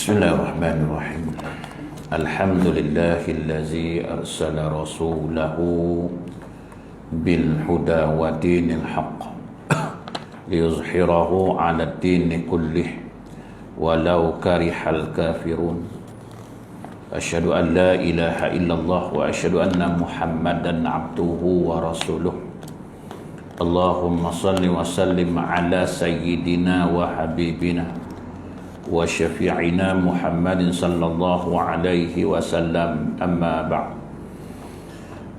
Bismillahirrahmanirrahim. Alhamdulillahillazi arsala rasulahu bil huda wa dinil haqq liyuzhirahu 'ala ad-dini kullih walau karihal kafirun. Asyhadu an la ilaha illallah wa asyhadu anna Muhammadan abduhu wa rasuluh. Allahumma salli wa sallim ala sayyidina wa habibina wa syafi'ina Muhammadin sallallahu alaihi wasallam. Amma ba'd.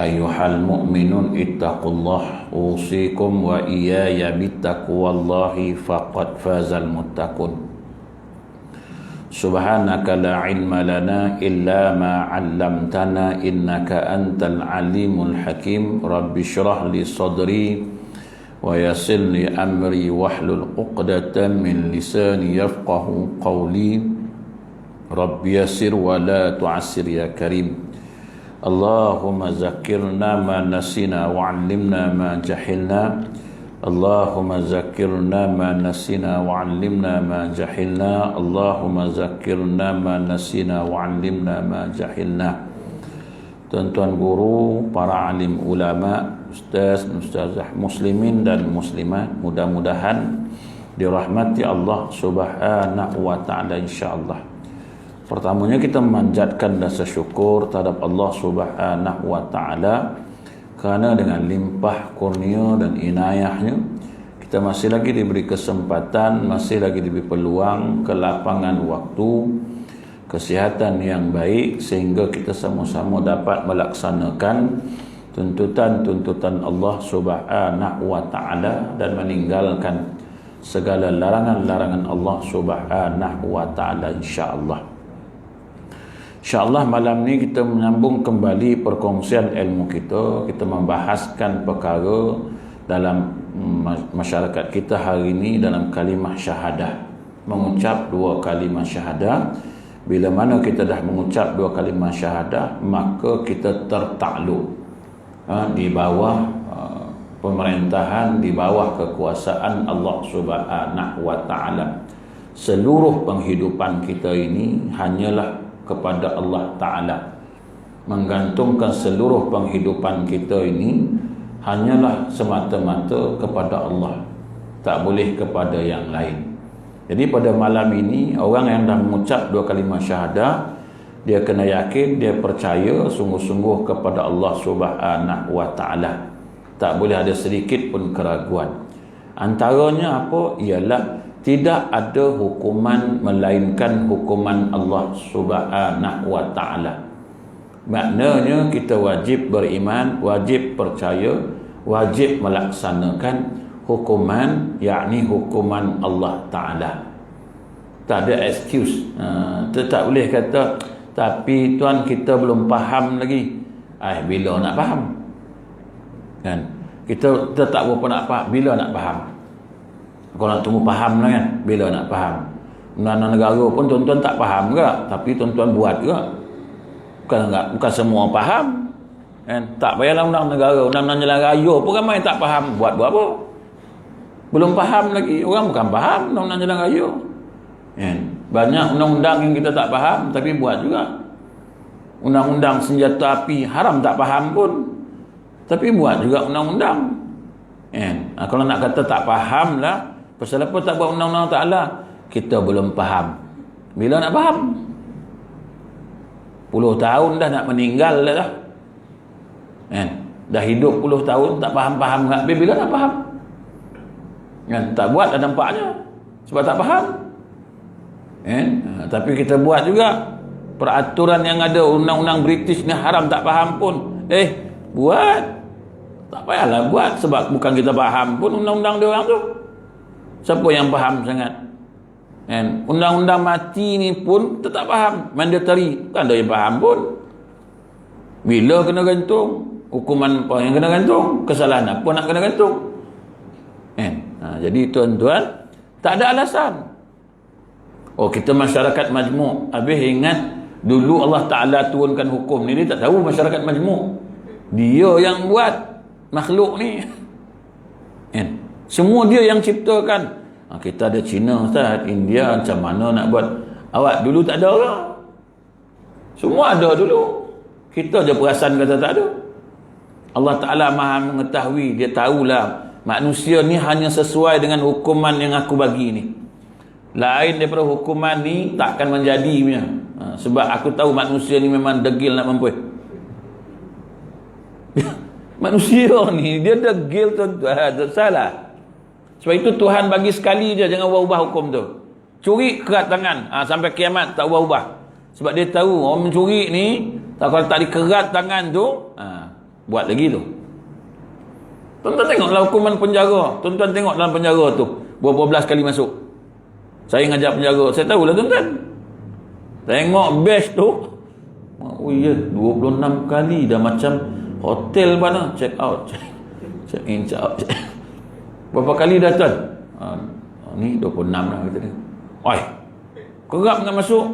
Ayyuhal mu'minun ittaqullah, usikum wa iyaya bittaqwallahi faqad fazal muttaqun. Subhanaka la ilma lana illa ma 'allamtana innaka antal alimul hakim. Rabbi shrah li sadri wa yassir li amri wahlul 'uqdatam min lisani yafqahu qawli. Rabbi yassir wa la tu'assir ya karim. Allahumma zakkirna ma nasina wa 'allimna ma jahilna. Allahumma zakkirna ma nasina wa 'allimna ma jahilna. Allahumma zakkirna ma nasina wa 'allimna ma jahilna. Tuan-tuan guru, para alim ulama, ustaz, ustazah, muslimin dan muslimat, mudah-mudahan dirahmati Allah Subhanahu wa taala insyaallah. Pertamanya kita memanjatkan rasa syukur terhadap Allah Subhanahu wa taala kerana dengan limpah kurnia dan inayahnya kita masih lagi diberi kesempatan, masih lagi diberi peluang, kelapangan waktu, kesihatan yang baik sehingga kita sama-sama dapat melaksanakan tuntutan-tuntutan Allah Subhanahu wa taala dan meninggalkan segala larangan-larangan Allah Subhanahu wa taala insya-Allah. InsyaAllah malam ni kita menyambung kembali perkongsian ilmu kita. Kita membahaskan perkara dalam masyarakat kita hari ini dalam kalimah syahadah. Mengucap dua kalimah syahadah. Bila mana kita dah mengucap dua kalimah syahadah, maka kita tertakluk di bawah pemerintahan, di bawah kekuasaan Allah Subhanahu wa taala. Seluruh penghidupan kita ini hanyalah kepada Allah Ta'ala. Menggantungkan seluruh penghidupan kita ini hanyalah semata-mata kepada Allah, tak boleh kepada yang lain. Jadi pada malam ini, orang yang dah mengucap dua kalimah syahadah, dia kena yakin, dia percaya sungguh-sungguh kepada Allah Subhanahu wa Ta'ala. Tak boleh ada sedikit pun keraguan. Antaranya apa? Ialah tidak ada hukuman melainkan hukuman Allah Subhanahu wa taala. Maknanya kita wajib beriman, wajib percaya, wajib melaksanakan hukuman, yakni hukuman Allah taala. Tak ada excuse. Kita tak boleh kata tapi tuan kita belum faham lagi. Bila nak faham? Kan? Kita tak berapa nak faham, bila nak faham? Kau nak tunggu faham lah kan, bila nak faham. Undang-undang negara pun tuan-tuan tak faham ke, tapi tuan-tuan buat ke. Bukan semua faham kan? Tak payahlah undang-undang negara, undang-undang jalan raya pun ramai tak faham. Buat apa? Belum faham lagi. Orang bukan faham undang-undang jalan raya kan? Banyak undang-undang yang kita tak faham tapi buat juga. Undang-undang senjata api haram tak faham pun, tapi buat juga undang-undang kan? Kalau nak kata tak faham lah, pasal apa tak buat undang-undang Ta'ala? Kita belum faham. Bila nak faham? 10 tahun dah nak meninggal dah. Kan? Dah hidup 10 tahun tak faham-faham. Bila nak faham? Kan? Tak buat dah nampaknya. Sebab tak faham. Kan? Tapi kita buat juga. Peraturan yang ada undang-undang British ni haram tak faham pun. Buat. Tak payahlah buat. Sebab bukan kita faham pun undang-undang dia orang tu. Siapa yang faham sangat? Kan? Undang-undang mati ni pun tetap faham. Mandatory. Bukan ada yang faham pun. Bila kena gantung? Hukuman apa yang kena gantung? Kesalahan apa nak kena gantung? Kan? Jadi tuan-tuan, tak ada alasan. Kita masyarakat majmuk. Habis ingat dulu Allah Ta'ala turunkan hukum ni. Dia tak tahu masyarakat majmuk. Dia yang buat makhluk ni. Kan? Semua dia yang ciptakan. Kita ada Cina, Ustaz, India, macam mana nak buat Awak dulu tak ada orang. Semua ada dulu. Kita je perasan kata tak ada. Allah Ta'ala maha mengetahui. Dia tahulah manusia ni hanya sesuai dengan hukuman yang aku bagi ni. Lain daripada hukuman ni takkan menjadi punya. Sebab aku tahu manusia ni memang degil nak mampu. Manusia ni dia degil tuan-tuan, tak salah. Sebab itu Tuhan bagi sekali je, jangan ubah-ubah hukum tu. Curi kerat tangan, sampai kiamat tak ubah-ubah. Sebab dia tahu orang mencuri ni, kalau tak dikerat tangan tu, buat lagi tu. Tuan-tuan tengoklah hukuman penjara. Tuan-tuan tengok dalam penjara tu, berapa belas kali masuk. Saya ngajak penjara, saya tahulah tuan-tuan. Tengok batch tu, oh iya, 26 kali dah macam hotel mana, check out, check in, check out. Berapa kali dah tuan? Ni 26 dah kata dia. Oi, kerap nak masuk?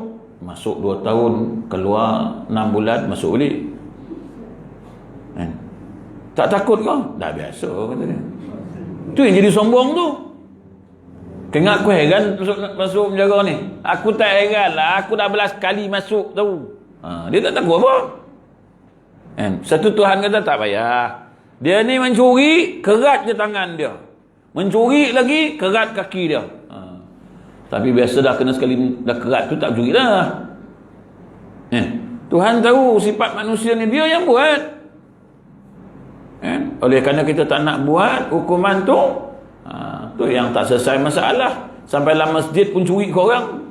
Masuk 2 tahun, keluar 6 bulan, masuk balik. Tak takut kau? Dah biasa kata dia. Tu yang jadi sombong tu. Tengok aku heran masuk penjara ni. Aku tak heran lah, aku dah belas kali masuk tahu. Dia tak takut apa. Satu Tuhan kata tak payah. Dia ni mencuri, kerat je tangan dia. Mencuri lagi, kerat kaki dia. Tapi biasa dah kena sekali dah kerat tu tak curi dah. Tuhan tahu sifat manusia ni, dia yang buat. Oleh kerana kita tak nak buat hukuman tu, tu yang tak selesai masalah. Sampai dalam masjid pun curi ke orang.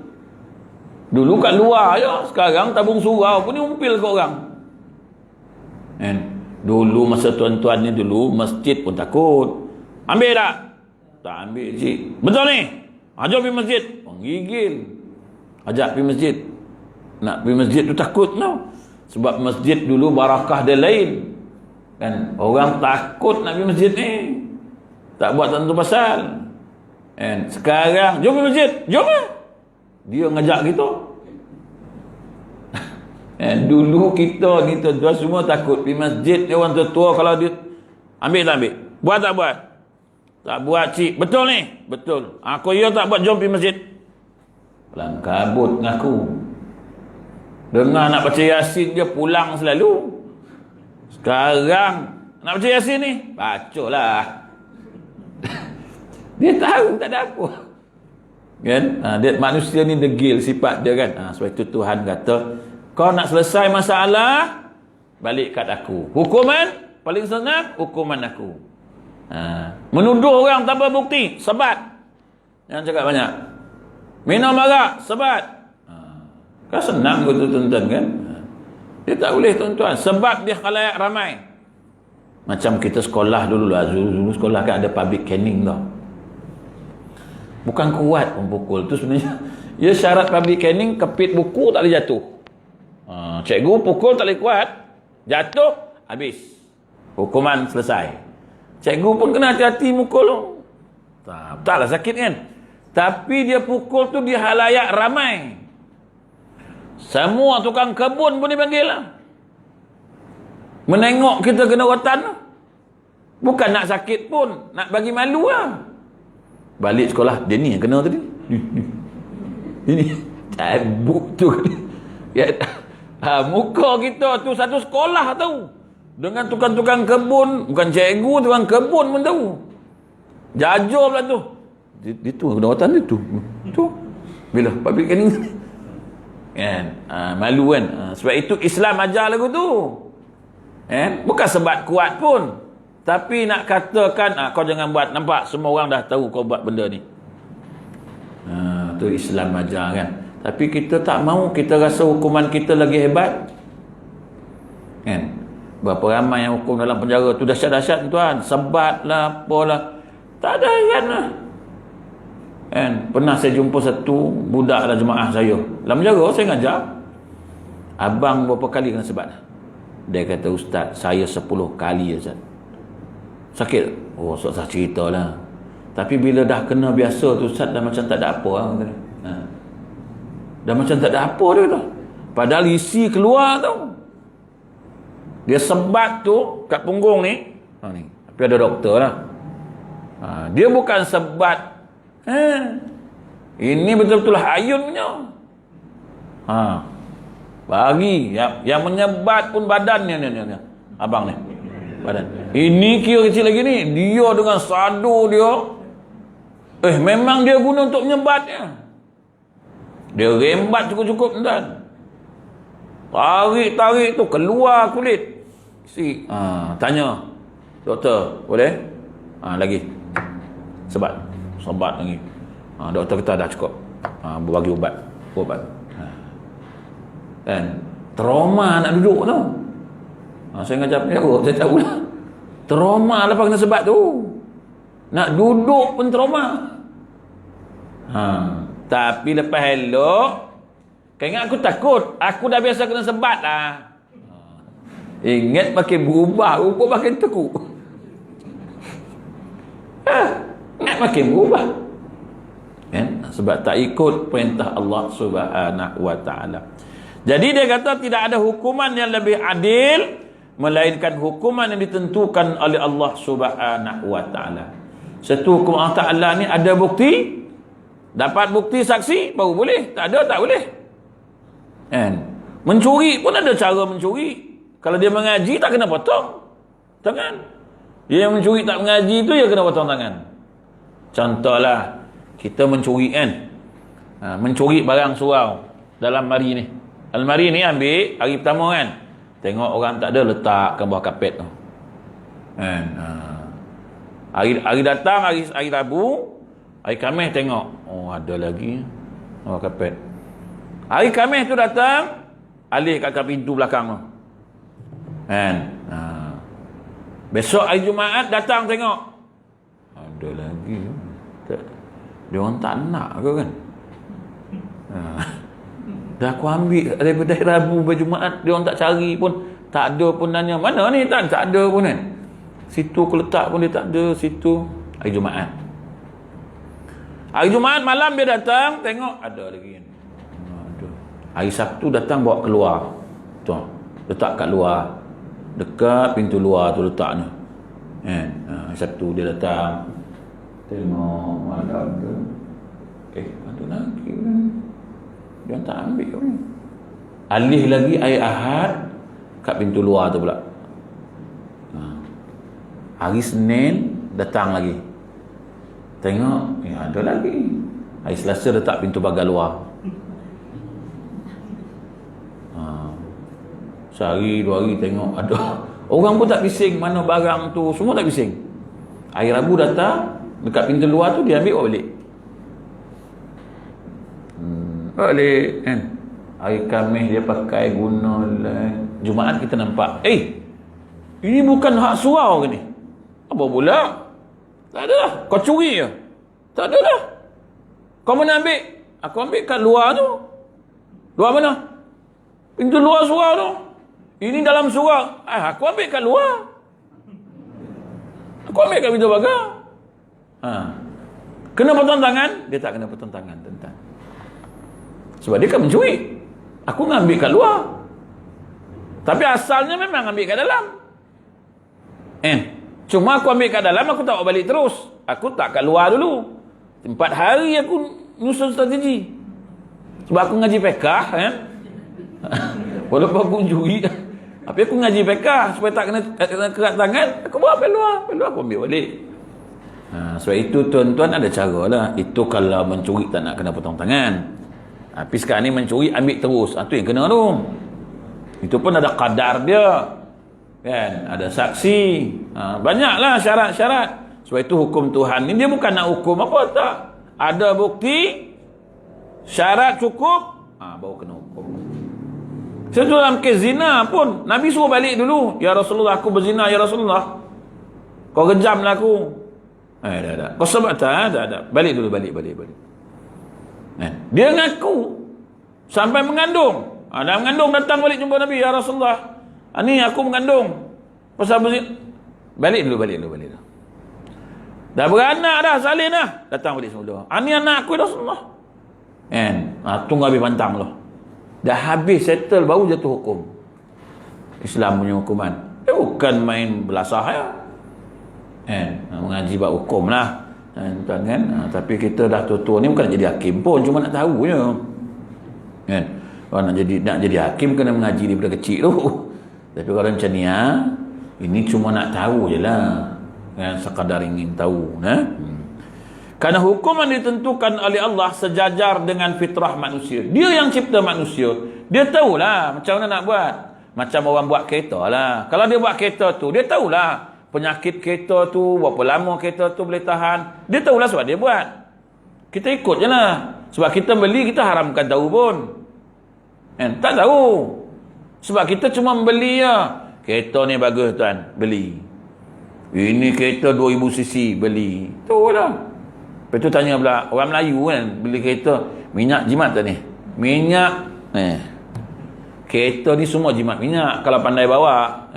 Dulu kat luar je, sekarang tabung surau pun ni umpil ke orang. Dulu masa tuan-tuan ni dulu, masjid pun takut. Ambil tak? Tak ambil cik. Betul ni? Ajak pergi masjid. Menggigil. Ajak pergi masjid. Nak pergi masjid tu takut no. Sebab masjid dulu barakah dia lain. Kan? Orang takut nak pergi masjid ni. Tak buat tentu pasal. Sekarang, jom pergi masjid. Jom lah. Dia ngajak kita. Dulu kita ni tuan-tuan semua takut pergi masjid. Dia orang tua kalau dia ambil tak ambil? Buat tak buat? Tak buat cik. Betul ni? Betul. Aku ya tak buat, jom pergi masjid. Pulang kabut ngaku. Dengar nak baca Yasin dia pulang selalu. Sekarang nak baca Yasin ni, bacalah. Dia tahu tak ada apa. Kan? Dia manusia ni degil sifat dia kan. Sebab itu Tuhan kata, kau nak selesai masalah, balik kat aku. Hukuman paling senang, hukuman aku. Menuduh orang tanpa bukti, sebat. Jangan cakap banyak. Minum arak, sebat. Kan senang betul tuan-tuan kan. Dia tak boleh tuan-tuan, sebab dia khalayak ramai. Macam kita sekolah dulu lah, dulu sekolah kan ada public caning tau. Bukan kuat pun pukul tu sebenarnya. Ya syarat public caning, kepit buku tak boleh jatuh. Cikgu pukul tak boleh kuat, jatuh habis, hukuman selesai. Cikgu pun kena hati-hati mukul. Taklah sakit kan. Tapi dia pukul tu di halayak ramai. Semua tukang kebun pun dipanggil lah. Menengok kita kena rotan lah. Bukan nak sakit pun, nak bagi malu lah. Balik sekolah, dia ni yang kena tadi. Ini cabut tu. Ya, muka kita tu satu sekolah tahu. Dengan tukang-tukang kebun, bukan cikgu, tukang kebun pun tahu. Jajah pula tu. Dia tu kena rotan dia tu. Tu. Bila public caning kan? Malu kan? Sebab itu Islam ajar lagu tu. Bukan sebab kuat pun, tapi nak katakan kau jangan buat. Nampak semua orang dah tahu kau buat benda ni. Tu Islam ajar kan. Tapi kita tak mau, kita rasa hukuman kita lagi hebat kan. Berapa ramai yang hukum dalam penjara tu dahsyat-dahsyat tuan, sebat lah apalah, tak ada heran lah kan. Pernah saya jumpa satu budak dalam jemaah saya dalam penjara, saya ngajar, abang berapa kali kena sebat. Dia kata, ustaz saya 10 kali ustaz. Sakit? Oh ustaz cerita lah. Tapi bila dah kena biasa tu ustaz, dah macam tak ada apa lah. Dah macam tak ada apa dia kata. Padahal isi keluar tau. Dia sebat tu kat punggung ni. Ni. Tapi ada doktor lah. Dia bukan sebat. Ini betul-betul hayun punya. Bagi yang menyebat pun badannya ni. Abang ni. Badan. Ini kira kecil lagi ni. Dia dengan sadu dia. Memang dia guna untuk menyebatnya. Dia rembat cukup-cukup tuan. Tarik tu keluar kulit. Tanya. Doktor, boleh? Lagi. Sebat lagi. Doktor kata dah cukup. Bagi ubat. Kan trauma nak duduk tu. Saya ngajak penyakut, saya tahu lah. Trauma lepas kena sebat tu. Nak duduk pun trauma. Tapi lepas elok, ingat aku takut. Aku dah biasa kena sebat lah. Ingat makin berubah, rupa makin tekuk. Ingat makin berubah. Kan? Sebab tak ikut perintah Allah Subhanahu wa ta'ala. Jadi dia kata tidak ada hukuman yang lebih adil melainkan hukuman yang ditentukan oleh Allah Subhanahu wa ta'ala. Satu hukum Allah Ta'ala ni ada bukti, dapat bukti saksi baru boleh. Tak ada tak boleh. Kan? Mencuri pun ada cara mencuri. Kalau dia mengaji tak kena potong tangan. Dia yang mencuri tak mengaji tu dia kena potong tangan. Contohlah kita mencuri kan. Mencuri barang surau dalam mari ni. Almari ni ambil hari pertama kan. Tengok orang tak ada, letak ke bawah kapet tu. Kan? Hari datang, hari Rabu, hari Khamis tengok. Oh, ada lagi bawah kapet. Hari Khamis tu datang, alih kat pintu belakang tu. Kan? Besok hari Jumaat datang tengok. Ada lagi. Dia orang tak nak ke kan? Dah aku ambil daripada hari Rabu sampai Jumaat, dia orang tak cari pun, tak ada pun nanya, mana ni tak ada pun kan. Situ aku letak pun dia tak ada, situ hari Jumaat. Hari Jumaat malam dia datang, tengok ada lagi kan. Ada. Hari Sabtu datang bawa keluar. Tu, letak kat luar. Dekat pintu luar tu letaknya. Kan? Hari Sabtu dia datang. Tengok ada. Ada lagi kan. Dia tak ambil ni. Alih lagi hari Ahad kat pintu luar tu pula. Hari Senin datang lagi. Tengok, ada lagi. Hari Selasa letak pintu pagar luar. Sehari, 2 hari tengok ada. Orang pun tak bising mana barang tu, semua tak bising. Hari Rabu datang dekat pintu luar tu dia ambil bawa balik. Balik kan. Hari Khamis dia pakai guna lah. Jumaat kita nampak, ini bukan hak surau ke ni? Apa pula? Tak ada lah. Kau curi je? Tak ada lah. Kau mana ambil? Aku ambil kat luar tu. Luar mana? Pintu luar surau tu. Ini dalam surau. Aku ambil kat luar. Aku ambil kat pintu pagar. Kena potong tangan? Dia tak kena potong tangan, tentang. Sebab dia kan mencuri. Aku ngambil kat luar. Tapi asalnya memang ambil kat dalam. Cuma aku ambil kat dalam, aku tak bawa balik terus. Aku tak kat luar dulu. 4 hari aku nyusun strategi. Sebab aku ngaji fiqh kan. Walaupun aku mencuri, tapi aku ngaji fiqh supaya tak kena kerat tangan, aku bawa kat luar. Kat luar aku ambil balik. Sebab itu tuan-tuan ada cara lah. Itu kalau mencuri tak nak kena potong tangan. Tapi sekarang ni mencuri ambil terus, tu yang kena tu. Itu pun ada kadar dia kan, ada saksi, banyaklah syarat-syarat. Sebab itu hukum Tuhan ni dia bukan nak hukum apa, tak ada bukti, syarat cukup, baru kena hukum. Sebab dalam kes zina pun Nabi suruh balik dulu. Ya Rasulullah, aku berzina ya Rasulullah, kau kejamlah aku. Dah. Kau sebab tak ada. Balik dulu, balik. Dia ngaku sampai mengandung. Dah mengandung, datang balik jumpa Nabi, ya Rasulullah, ni aku mengandung pasal berzina. Balik dulu. Dah beranak dah, salin dah, datang balik semula. Ni anak aku ya Rasulullah. Tunggu habis pantang lah. Dah habis settle baru jatuh hukum. Islam punya hukuman. Bukan main belasah ya. Mengaji bab hukum lah. Tuan kan. Tapi kita dah tua-tua ni bukan nak jadi hakim pun, cuma nak tahu je. Kalau nak jadi hakim kena mengaji daripada kecil tu. Tapi kalau macam ni ini cuma nak tahu je lah. Kan, sekadar ingin tahu. Karena hukum yang ditentukan oleh Allah sejajar dengan fitrah manusia. Dia yang cipta manusia. Dia tahulah macam mana nak buat. Macam orang buat kereta lah. Kalau dia buat kereta tu, dia tahulah penyakit kereta tu, berapa lama kereta tu boleh tahan. Dia tahulah sebab dia buat. Kita ikut je lah. Sebab kita beli, kita haramkan tahu pun. Tak tahu. Sebab kita cuma membeli ya. Kereta ni bagus tuan, beli. Ini kereta 2000 cc, beli. Tu lah. Lepas tu tanya pula, orang Melayu kan, beli kereta, minyak jimat tak ni? Minyak, kereta ni semua jimat minyak, kalau pandai bawa.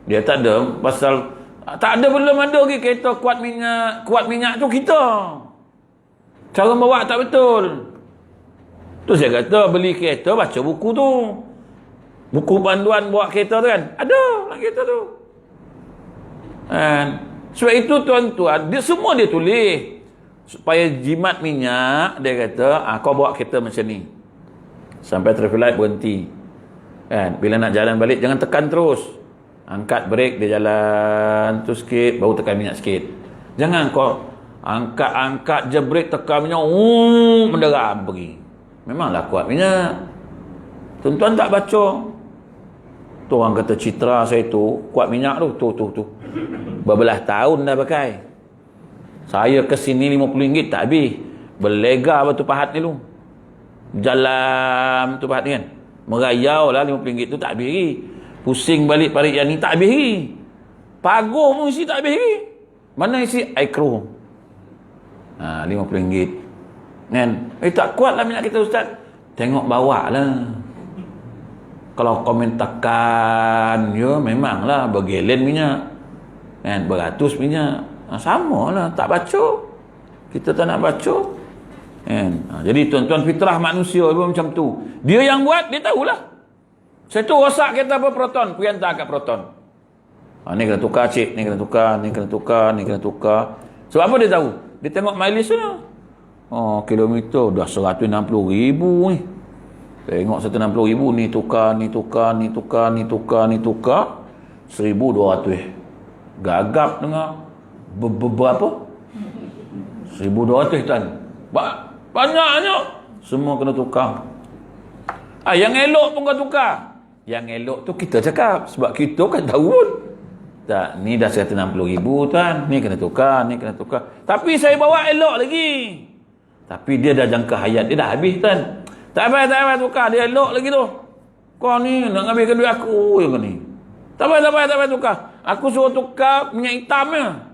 Dia tak ada, pasal, tak ada, belum ada lagi kereta kuat minyak tu kita. Cara bawa tak betul. Tu saya kata, beli kereta, baca buku tu. Buku panduan bawa kereta tu kan, ada lah kereta tu. Sebab itu tuan-tuan, dia semua dia tulis. Supaya jimat minyak, dia kata, kau bawa kereta macam ni. Sampai traffic light berhenti. Bila nak jalan balik, jangan tekan terus. Angkat brake, dia jalan tu sikit, baru tekan minyak sikit. Jangan kau angkat je brake, tekan minyak, menderam pergi. Memanglah kuat minyak. Tuan-tuan tak baca. Tu orang kata citra saya tu, kuat minyak tu. Berbelah tahun dah pakai. Saya ke sini RM50 tak habis. Berlega batu pahat ni lu. Jalan batu pahat ni kan. Merayau lah RM50 tu tak habis lagi. Pusing balik parit yang ni tak habis lagi. Pagar pun isi tak habis lagi. Mana isi air keruh. RM50. Kan? Tak kuat lah minyak kita ustaz. Tengok bawa lah. Kalau komen tekan, ya memanglah bergelen minyak. Kan? Beratus minyak. Sama lah, tak baca. Kita tak nak baca. Jadi tuan-tuan, fitrah manusia pun macam tu. Dia yang buat, dia tahulah. Saya tu rosak kereta apa proton, pergi hantar kat proton. Ni kena tukar cik, ni kena tukar, ni kena tukar, ni kena tukar. Sebab apa dia tahu? Dia tengok mileage dia. Kilometer dah 160,000 ni. Tengok 160,000 ni tukar, ni tukar, ni tukar, ni tukar, ni tukar. 1,200. Gagap dengar. Berapa? 1,200 tuan. Banyaknya. Semua kena tukar. Yang elok pun kau tukar. Yang elok tu kita cakap. Sebab kita kan tahu pun. Tak, ni dah 160,000 tuan. Ni kena tukar, ni kena tukar. Tapi saya bawa elok lagi. Tapi dia dah jangka hayat. Dia dah habis tuan. Tak payah tukar. Dia elok lagi tu. Kau ni nak ambilkan duit aku je kau ni. Tak payah tukar. Aku suruh tukar minyak hitamnya.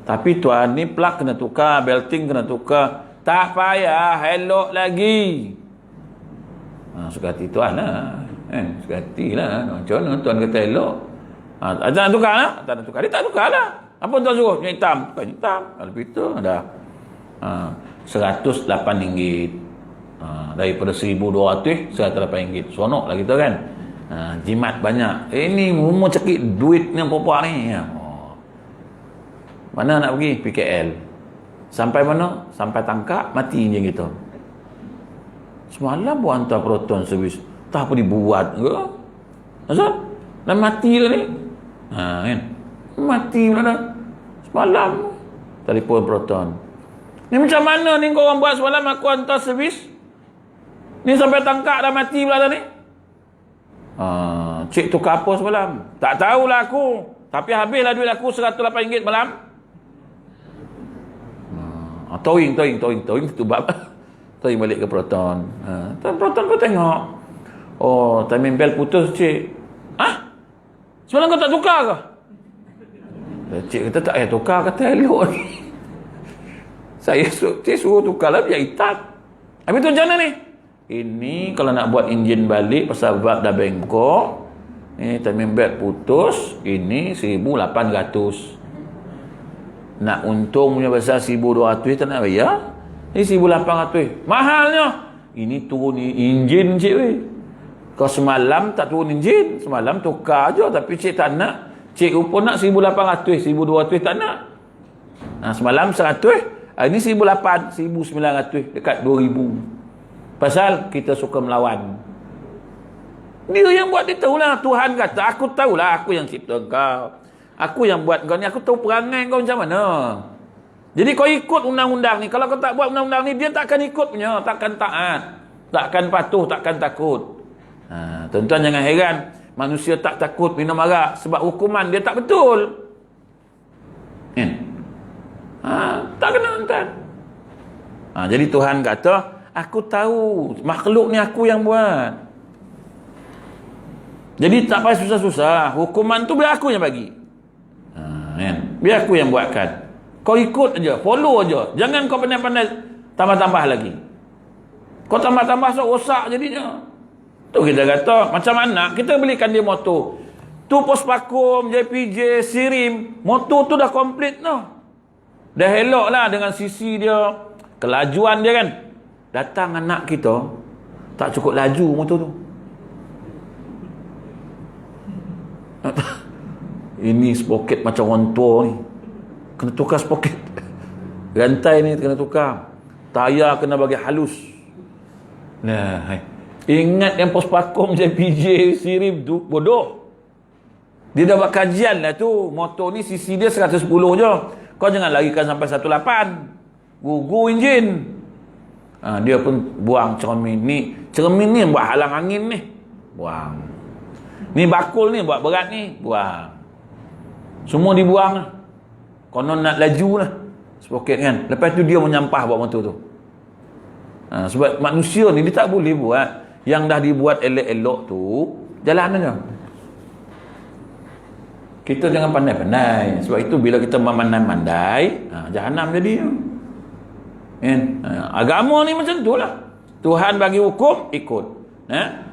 Tapi tuan ni plug kena tukar, belting kena tukar. Tak payah, elok lagi. Suka hati tuan lah. Suka hati lah. Macam mana tuan kata elok? Tak nak tukar lah? Tak nak tukar. Dia tak tukar lah. Apa tuan suruh? Minyak hitam. Tukar hitam. Lebih tu dah RM108. Daripada RM1,200, RM108. Sonok lah kita kan. Jimat banyak. Ini rumah cekik duit ni apa-apa ni. Mana nak pergi? PKL. Sampai mana? Sampai Tangkak, mati je kita. Semalam pun hantar proton servis. Tak apa dibuat ke? Asal? Dah mati dah ni. Kan? Mati pula dah. Semalam. Telefon proton. Ni macam mana ni korang buat semalam aku hantar servis? Ni sampai Tangkak dah mati pula dah ni. Cik tukar apa semalam? Tak tahulah aku. Tapi habislah duit aku RM108 malam. Towing tu bab. Towing balik ke proton. Proton pun tengok. Timing bell putus cik. Semalam kau tak tukar ke? Cik kata tak payah tukar, kata elok ni. Cik suruh tukar lah biar hitam. Habis tu macam mana ni? Ini kalau nak buat enjin balik pasal valve dah bengkok. Ni timing belt putus. Ini 1,800. Nak untung punya pasal 1,200 tak nak bayar. Ini 1,800. Mahalnya. Ini turun enjin cik weh. Kau semalam tak turun enjin. Semalam tukar je. Tapi cik tak nak. Cik rupa nak 1,800. 1,200 tak nak. Semalam 100. Ini 1008, 1900, dekat 2000. Pasal kita suka melawan. Dia yang buat, dia tahulah. Tuhan kata, aku tahulah aku yang cipta kau. Aku yang buat kau ni, aku tahu perangai kau macam mana. Jadi kau ikut undang-undang ni. Kalau kau tak buat undang-undang ni, dia takkan ikut punya, takkan taat, takkan patuh, takkan takut. Tuan-tuan jangan heran manusia tak takut minum arak sebab hukuman dia tak betul. Tak kena tuan. Jadi Tuhan kata, aku tahu makhluk ni aku yang buat. Jadi tak payah susah-susah. Hukuman tu biar aku yang bagi. Biar aku yang buatkan. Kau ikut aja, follow aja. Jangan kau pandai-pandai tambah-tambah lagi. Kau tambah-tambah rosak jadinya. Tu kita kata, macam anak, kita belikan dia motor. Tu Postpakum, JPJ, Sirim, motor tu dah komplit noh. Dah elok lah dengan sisi dia, kelajuan dia kan. Datang anak kita, tak cukup laju motor tu. Ini sprocket macam orang tua ni. Kena tukar sprocket. Rantai ni kena tukar. Tayar kena bagi halus. Nah, ingat yang Postpakum, JPJ, Sirim tu bodoh. Dia dah buat kajian lah tu. Motor ni sisi dia 110 je. Kau jangan larikan sampai 18. Gugur enjin. Dia pun buang cermin ni. Cermin ni buat halang angin ni. Buang. Ni bakul ni buat berat ni. Buang. Semua dibuang lah. Konon nak laju lah sprocket kan. Lepas tu dia menyampah buat motor tu. Sebab manusia ni dia tak boleh buat yang dah dibuat elok-elok tu jalan aja. Kita jangan pandai-pandai. Sebab itu bila kita memandai-mandai, jahanam jadi. Kan? Agama ni macam tu lah. Tuhan bagi hukum, ikut.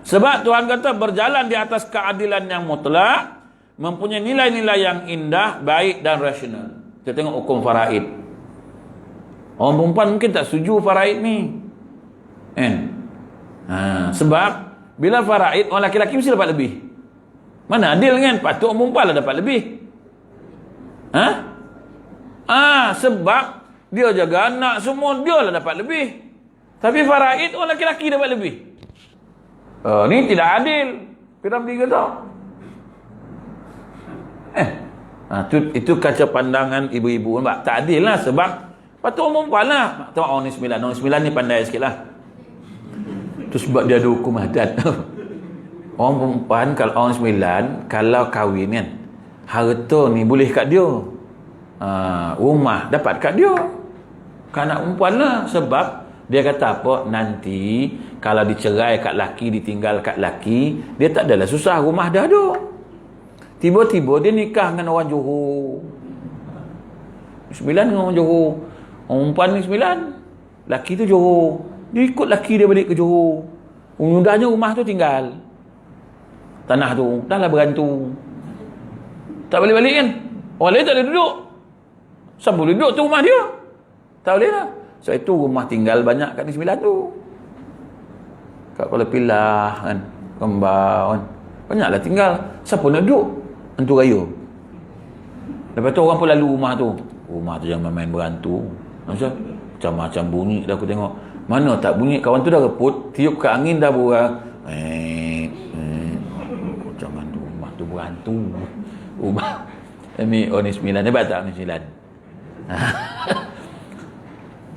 Sebab Tuhan kata berjalan di atas keadilan yang mutlak, mempunyai nilai-nilai yang indah, baik dan rasional. Kita tengok hukum faraid. Orang perempuan mungkin tak setuju faraid ni. Kan? Sebab bila faraid, orang lelaki mesti dapat lebih. Mana adil kan? Patut orang perempuan lah dapat lebih. Sebab dia jaga anak semua, dia lah dapat lebih. Tapi faraid, orang lelaki dapat lebih. Ni tidak adil. Piramli kata. Itu kaca pandangan ibu-ibu. Tak adil lah. Sebab patut orang perempuan lah. Tengok orang ni 9. Orang 9 ni pandai sikit lah. Itu sebab dia ada hukum adat. Orang perempuan, kalau orang 9, kalau kahwin kan, harta ni boleh kat dia. Rumah dapat kat dia. Kan anak perempuan lah. Sebab dia kata apa? Nanti kalau dicerai kat laki, ditinggal kat laki, dia tak adalah susah, rumah dah ada. Tiba-tiba dia nikah dengan orang Johor. 9 dengan orang Johor. Orang perempuan ni 9. Laki tu Johor. Dia ikut laki dia balik ke Johor. Mudahnya rumah tu tinggal. Tanah tu dah lah berantung. Tak boleh balik kan? Orang lain tak boleh duduk. Siapa boleh duduk tu rumah dia? Tak boleh lah. Sebab itu rumah tinggal banyak kat Negeri Sembilan tu. Kat Kuala Pilah kan, Kembang kan. Banyaklah tinggal. Siapa nak duduk? Hantu raya. Lepas tu orang pun lalu rumah tu. Rumah tu jangan main berantu. Macam-macam bunyi dah aku tengok. Mana tak bunyi, kawan tu dah reput, tiup ke angin dah berang. Jangan tu, rumah tu berantu. Rumah ni Oni 9. Hebat tak Oni 9?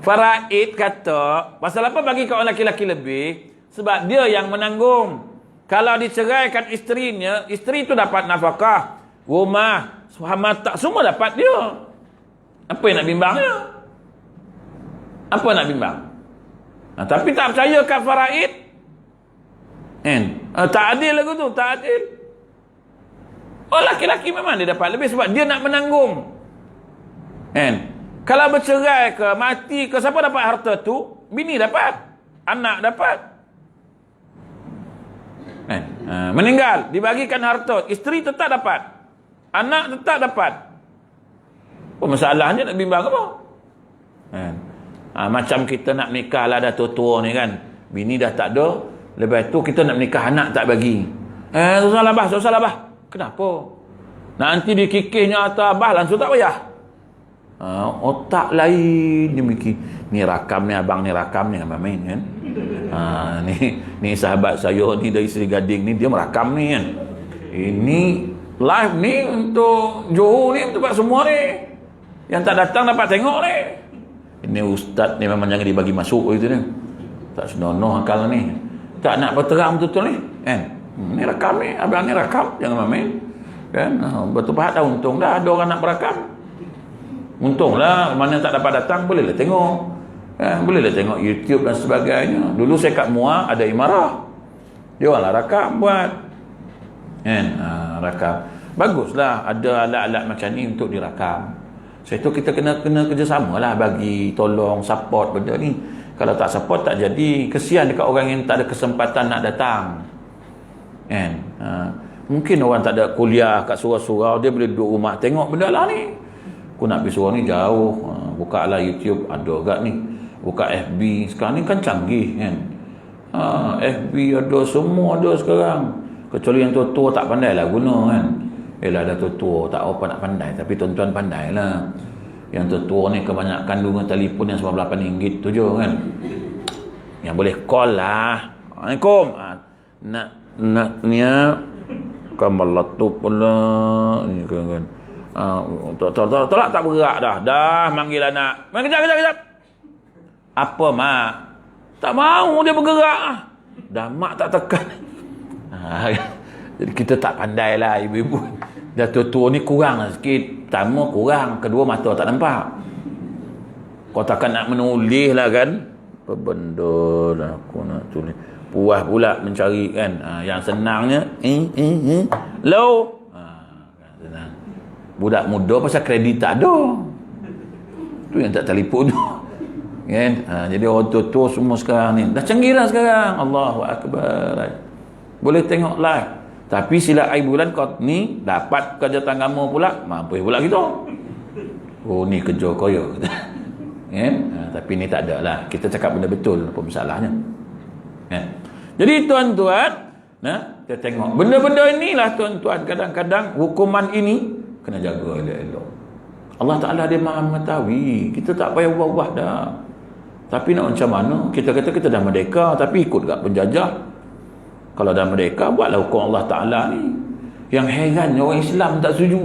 Faraid kata, pasal apa bagi kawan laki-laki lebih? Sebab dia yang menanggung. Kalau diceraikan isterinya, isteri tu dapat nafkah, rumah, mata, semua dapat dia. Apa yang nak bimbang dia? Apa nak bimbang? Tapi tak percaya kat faraid. Tak adil lagu tu, tak adil. Laki-laki memang dia dapat lebih sebab dia nak menanggung. Kalau bercerai ke, mati ke, siapa dapat harta tu? Bini dapat, anak dapat. Meninggal, dibagikan harta, isteri tetap dapat, anak tetap dapat. Apa masalahnya nak bimbang apa? Macam kita nak nikah lah dah tua-tua ni kan, bini dah tak ada, lepas tu kita nak nikah anak tak bagi. Susah lah bah. Kenapa? Nanti dikikihnya atas abah langsung tak payah. Otak lain dia mikir, ni rakam ni, abang ni rakam ni main kan. Ni sahabat saya ni dari Seri Gading ni, dia merakam ni kan. Ini live ni untuk Johor ni, untuk buat semua ni. Yang tak datang dapat tengok ni. Ini ustaz ni memang jangan dibagi masuk gitu ni. Tak senonoh akal ni. Tak nak berterang betul-betul ni kan. Ni rakam ni, abang ni rakam, jangan main kan. Betul pahat dah, untung dah ada orang nak berakam. Untunglah, mana tak dapat datang bolehlah tengok kan? Bolehlah tengok YouTube dan sebagainya. Dulu saya kat Muar ada Imarah, dia oranglah rakam buat kan. Rakam baguslah, ada alat-alat macam ni untuk dirakam. So itu kita kena kerjasama lah, bagi tolong support benda ni. Kalau tak support tak jadi. Kesian dekat orang yang tak ada kesempatan nak datang kan. Mungkin orang tak ada kuliah kat surau-surau, dia boleh duduk rumah tengok benda lah ni. Aku nak pergi surau ni jauh, buka lah YouTube, ada kat ni. Buka FB, sekarang ni kan canggih kan. FB ada, semua ada sekarang. Kecuali yang tua-tua tak pandai lah guna kan. Yelah, dah tua-tua tak apa nak pandai, tapi tuan-tuan pandai lah. Yang tua-tua ni kebanyakan guna telefon yang RM98 tu je kan. Yang boleh call lah. Assalamualaikum. Nak ni kamal latup pula ni kan. Tolak tak bergerak dah manggil anak. Kejap. Apa mak? Tak mau dia bergerak. Dah mak tak tekan. Jadi kita tak pandai lah ibu-ibu. Dah tua-tua ni kurang lah sikit. Pertama kurang, kedua mata tak nampak. Kau takkan nak menulis lah kan. Apa benda lah aku nak tulis. Puas pula mencari kan. Yang senangnya low. Senang. Budak muda pasal kredit tak ada. Tu yang tak telefon tu kan. Jadi orang tua-tua semua sekarang ni dah canggih lah sekarang. Allahu Akbar. Boleh tengok live. Tapi sila air bulan kau ni dapat kerja agama pula, mampu pula kita. Oh ni kerja koyo kan. Tapi ni tak ada lah. Kita cakap benda betul, apa masalahnya kan. Jadi tuan-tuan, kita tengok benda-benda inilah tuan-tuan, kadang-kadang hukuman ini kena jaga elok-elok. Allah Ta'ala dia maha mengetahui. Kita tak payah ubah-ubah dah. Tapi nak macam mana? Kita kata kita dah merdeka, tapi ikut kat penjajah. Kalau dah merdeka, buatlah hukum Allah Ta'ala ni. Yang heran orang Islam tak setuju.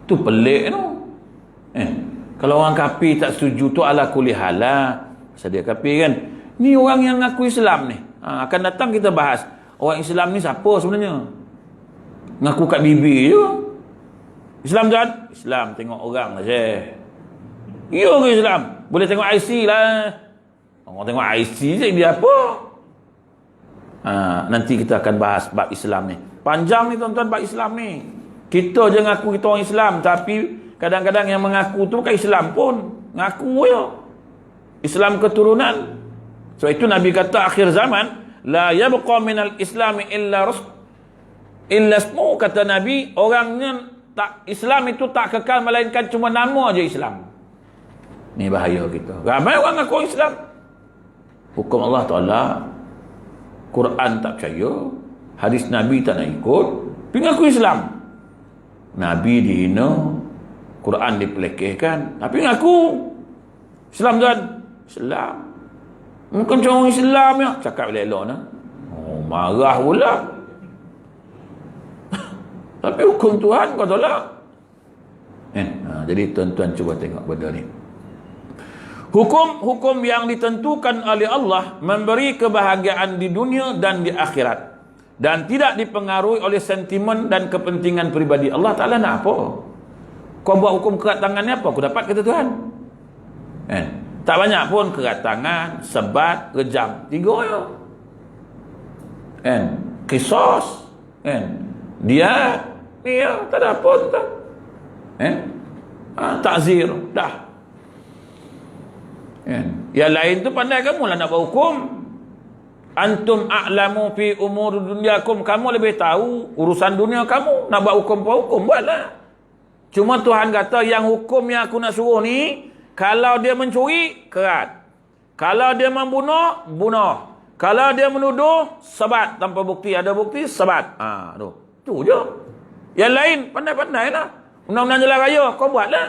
Tu pelik tu. Kalau orang kafir tak setuju tu ala kulli halah. Pasal dia kafir kan. Ni orang yang ngaku Islam ni. Akan datang kita bahas. Orang Islam ni siapa sebenarnya? Ngaku kat bibir je. Islam kan? Islam tengok orang lah Syekh. Ya ke Islam? Boleh tengok IC lah. Orang tengok IC je dia apa? Nanti kita akan bahas bab Islam ni. Panjang ni tuan-tuan bab Islam ni. Kita je ngaku kita orang Islam, tapi kadang-kadang yang mengaku tu bukan Islam pun. Ngaku je. Islam keturunan. Sebab itu Nabi kata akhir zaman, la yabqa minal islami illa ismu, kata Nabi, orangnya tak, Islam itu tak kekal melainkan cuma nama aja Islam. Ni bahaya kita. Ramai orang ngaku Islam. Hukum Allah Ta'ala, Quran tak percaya, hadis Nabi tak nak ikut, tapi ngaku Islam. Nabi dihina, Quran dipelekehkan, tapi ngaku Islam kan? Islam. Bukan orang Islam ya. Cakap elok nak. Marah pula. Tapi hukum Tuhan kau tolak. Jadi tuan-tuan cuba tengok benda ni. Hukum yang ditentukan oleh Allah memberi kebahagiaan di dunia dan di akhirat, dan tidak dipengaruhi oleh sentimen dan kepentingan pribadi. Allah Ta'ala nak apa? Kau buat hukum kerat tangannya apa? Kau dapat kata Tuhan. Tak banyak pun, kerat tangan, sebat, rejam. 3 ya. Qisas. Dia ni ya, tak ada apa tu. Takzir. Dah. Yang lain tu pandai kamu lah nak buat hukum. Antum a'lamu fi umur dunyakum. Kamu lebih tahu urusan dunia kamu. Nak buat hukum, buatlah. Cuma Tuhan kata yang hukum yang aku nak suruh ni, kalau dia mencuri, kerat. Kalau dia membunuh, bunuh. Kalau dia menuduh, sebat tanpa bukti. Ada bukti, sebat. Tu je. Yang lain pandai-pandai lah. Undang-undang jalan raya kau buatlah.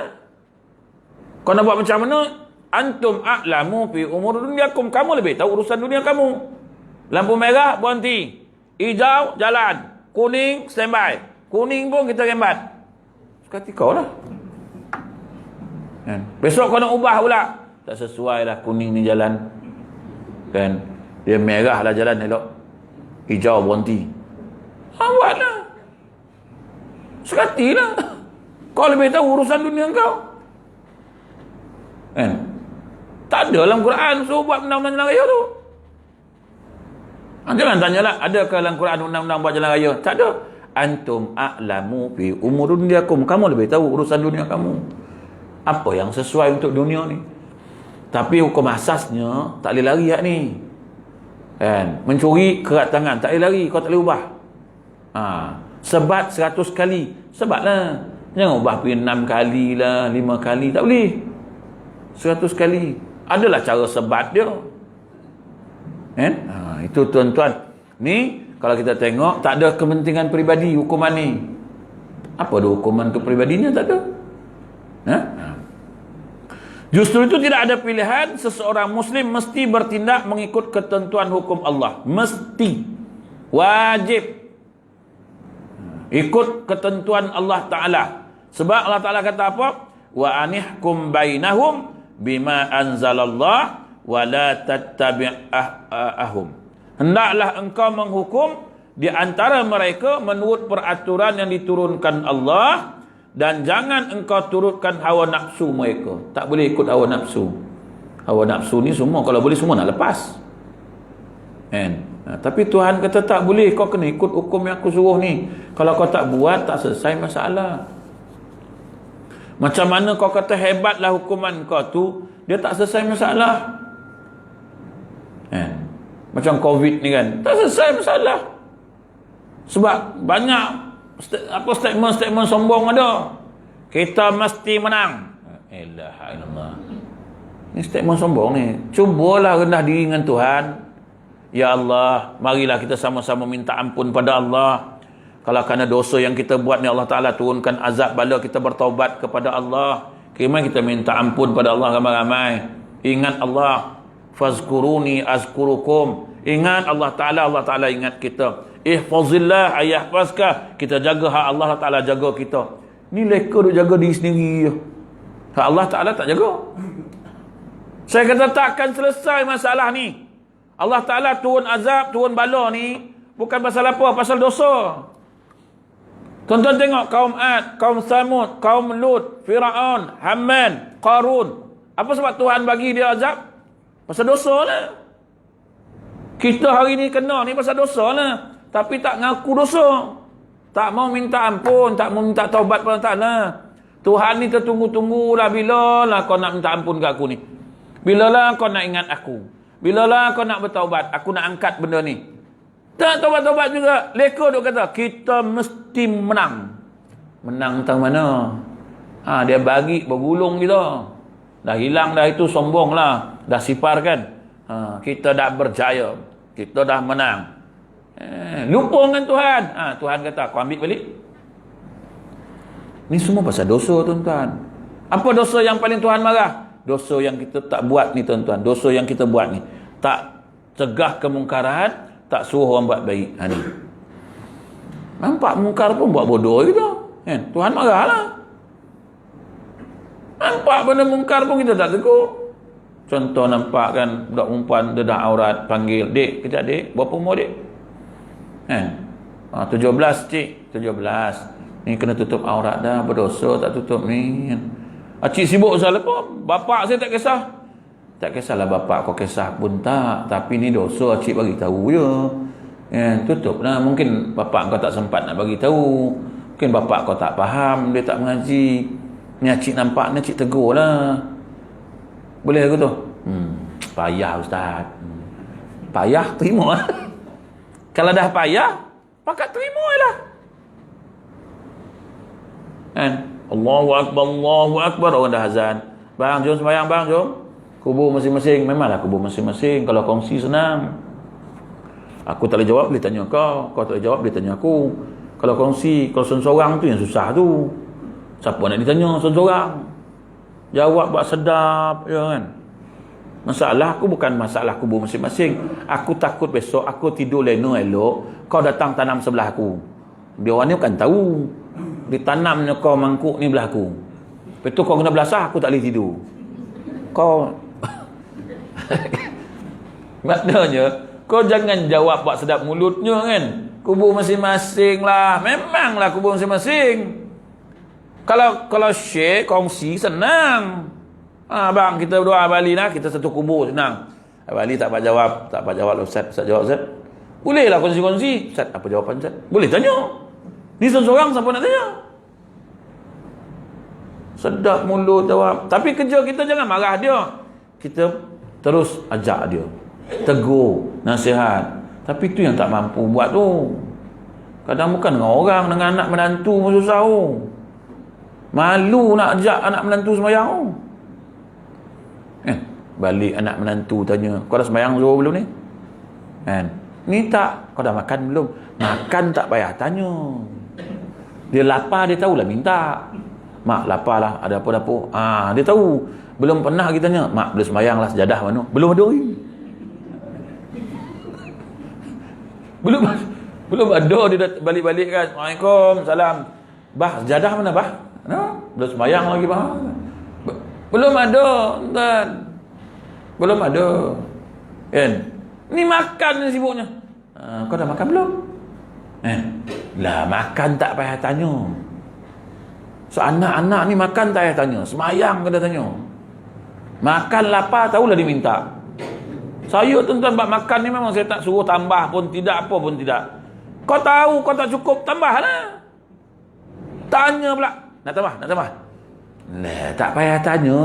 Kau nak buat macam mana? Antum a'lamu fi umur dunyakum. Kamu lebih tahu urusan dunia kamu. Lampu merah, berhenti. Hijau, jalan. Kuning, standby. Kuning pun kita rembat. Sekati kau lah. Kan? Besok kau nak ubah pula. Tak sesuai lah kuning ni jalan. Kan? Dia merah lah jalan elok. Hijau berhenti. Buatlah. Sekati lah. Kau lebih tahu urusan dunia kau. Kan? Tak ada dalam Quran suruh buat undang-undang jalan raya tu. Jangan tanyalah, adakah dalam Quran undang-undang buat jalan raya? Tak ada. Antum a'lamu fi umur dunyakum. Kamu lebih tahu urusan dunia kamu. Apa yang sesuai untuk dunia ni. Tapi hukum asasnya tak boleh lari hak ni. Kan? Mencuri kerat tangan, tak boleh lari, kau tak boleh ubah. Sebat 100 kali. Sebatlah. Jangan ubah pergi 6 kali lah, 5 kali, tak boleh. 100 kali. Adalah cara sebat dia. Kan? Itu tuan-tuan. Ni kalau kita tengok tak ada kepentingan peribadi hukuman ni. Apa ada hukuman untuk peribadinya? Tak ada. Justru itu tidak ada pilihan. Seseorang Muslim mesti bertindak mengikut ketentuan hukum Allah. Mesti. Wajib. Ikut ketentuan Allah Ta'ala. Sebab Allah Ta'ala kata apa? Wa anihkum bainahum bima anzalallah wa la tattabi'ahum. Hendaklah engkau menghukum di antara mereka menurut peraturan yang diturunkan Allah, dan jangan engkau turutkan hawa nafsu mereka. Tak boleh ikut hawa nafsu. Hawa nafsu ni semua, kalau boleh semua nak lepas. Kan? Tapi Tuhan kata tak boleh, kau kena ikut hukum yang aku suruh ni. Kalau kau tak buat, tak selesai masalah. Macam mana kau kata hebatlah hukuman kau tu, dia tak selesai masalah. Kan? Macam COVID ni kan, tak selesai masalah. Sebab banyak statement-statement sombong ada. Kita mesti menang. Ilaha illallah. Ini statement sombong ni. Cubalah rendah diri dengan Tuhan. Ya Allah, marilah kita sama-sama minta ampun pada Allah. Kalau kerana dosa yang kita buat ni Allah Ta'ala turunkan azab bala, kita bertaubat kepada Allah. Kira kita minta ampun pada Allah ramai-ramai. Ingat Allah. Fazkuruni azkurukum. Ingat Allah Ta'ala ingat kita. Ihfazillah ayahfazkah. Kita jaga hak Allah Ta'ala jaga kita. Ni leka duk jaga diri sendiri. Hak Allah Ta'ala tak jaga. Saya kata takkan selesai masalah ni. Allah Ta'ala turun azab, turun bala ni bukan pasal apa? Pasal dosa. Tuan-tuan tengok kaum Ad, kaum Samud, kaum Lut, Fir'aun, Haman, Qarun. Apa sebab Tuhan bagi dia azab? Pasal dosa lah. Kita hari ni kena ni pasal dosa lah. Tapi tak ngaku dosa. Tak mau minta ampun, tak mau minta taubat pada Ta'ala. Tuhan ni tertunggu-tunggu lah, bila lah kau nak minta ampun ke aku ni. Bila lah kau nak ingat aku. Bila lah kau nak bertaubat, aku nak angkat benda ni. Tak taubat-taubat juga. Leka duk kata, kita mesti menang. Menang tentang mana? Dia bagi bergulung kita. Dah hilang dah itu, sombong lah. Dah sipar kan? Kita dah berjaya. Kita dah menang. Lupa dengan Tuhan. Tuhan kata, kau ambil balik. Ni semua pasal dosa, tuan-tuan. Apa dosa yang paling Tuhan marah? Dosa yang kita tak buat ni, tuan-tuan. Dosa yang kita buat ni. Tak cegah kemungkaran, tak suruh orang buat baik. Ni. Nampak mungkar pun buat bodoh gitu. Tuhan marah lah. Nampak benda mungkar pun kita tak tegur. Contoh nampak kan, budak perempuan dedah aurat, panggil, dek, kejap dek, berapa umur dek? 17 cik, 17. Ni kena tutup aurat dah, berdosa tak tutup ni. Cik sibuk pasal apa? Bapak saya tak kisah. Tak kisahlah bapak kau kisah pun tak. Tapi ni dosa cik bagi tahu je. Tutup lah. Mungkin bapak kau tak sempat nak bagi tahu. Mungkin bapak kau tak faham, dia tak mengaji. Ni cik nampak ni cik tegur lah. Boleh ke tu? Payah ustaz. Payah terima lah. Kalau dah payah, pakat terima lah. Kan? Allahu Akbar, orang dah azan. Bang, jom sembahyang bang, jom. Kubur masing-masing. Memanglah kubur masing-masing. Kalau kongsi senang. Aku tak boleh jawab, boleh tanya kau. Kau tak boleh jawab, boleh tanya aku. Kalau kongsi, kalau seorang tu yang susah tu. Siapa nak ditanya seorang? Jawab buat sedap, ya kan. Masalah aku bukan masalah kubur masing-masing. Aku takut besok aku tidur lena elok, kau datang tanam sebelah aku. Dia orang ni bukan tahu. Ditanamnya kau mangkuk ni belah aku. Lepas tu kau kena belasah, aku tak boleh tidur. Kau maknanya kau jangan jawab buat sedap mulutnya kan. Kubur masing-masing lah. Memanglah kubur masing-masing. Kalau share, kongsi, senang. Bang, kita berdoa Bali lah, kita satu kubur, senang. Bali tak apa jawab Ustaz jawab Ustaz. Boleh lah kongsi-kongsi. Ustaz, apa jawapan Ustaz? Boleh tanya. Ni seorang siapa nak tanya? Sedap mulut jawab. Tapi kerja kita jangan marah dia. Kita terus ajak dia. Tegur, nasihat. Tapi tu yang tak mampu buat tu. Kadang bukan dengan orang, dengan anak menantu pun susah tu. Malu nak ajak anak menantu sembahyang tu. Balik anak menantu tanya, kau dah sembahyang zuhur belum ni? Ni tak, kau dah makan belum? Makan tak payah tanya. Dia lapar, dia tahulah minta. Mak lapar lah, ada apa dapur? Dia tahu. Belum pernah kita tanya, mak boleh sembahyang lah, sejadah mana? Belum ada lagi. Belum ada, dia dah balik-balik kan. Assalamualaikum, salam. Bah, sejadah mana bah? Belum sembahyang lagi bah. Belum ada, Tuan. Belum ada. Kan? Ni makan ni sibuknya. Kau dah makan belum? Lah makan tak payah tanya. So anak-anak ni makan tak payah tanya. Semayang kena tanya. Makan lapar tahulah dia minta. Saya tuan-tuan buat makan ni memang saya tak suruh tambah pun tidak, apa pun tidak. Kau tahu kau tak cukup, tambahlah. Tanya pula. Nak tambah? Lah, tak payah tanya.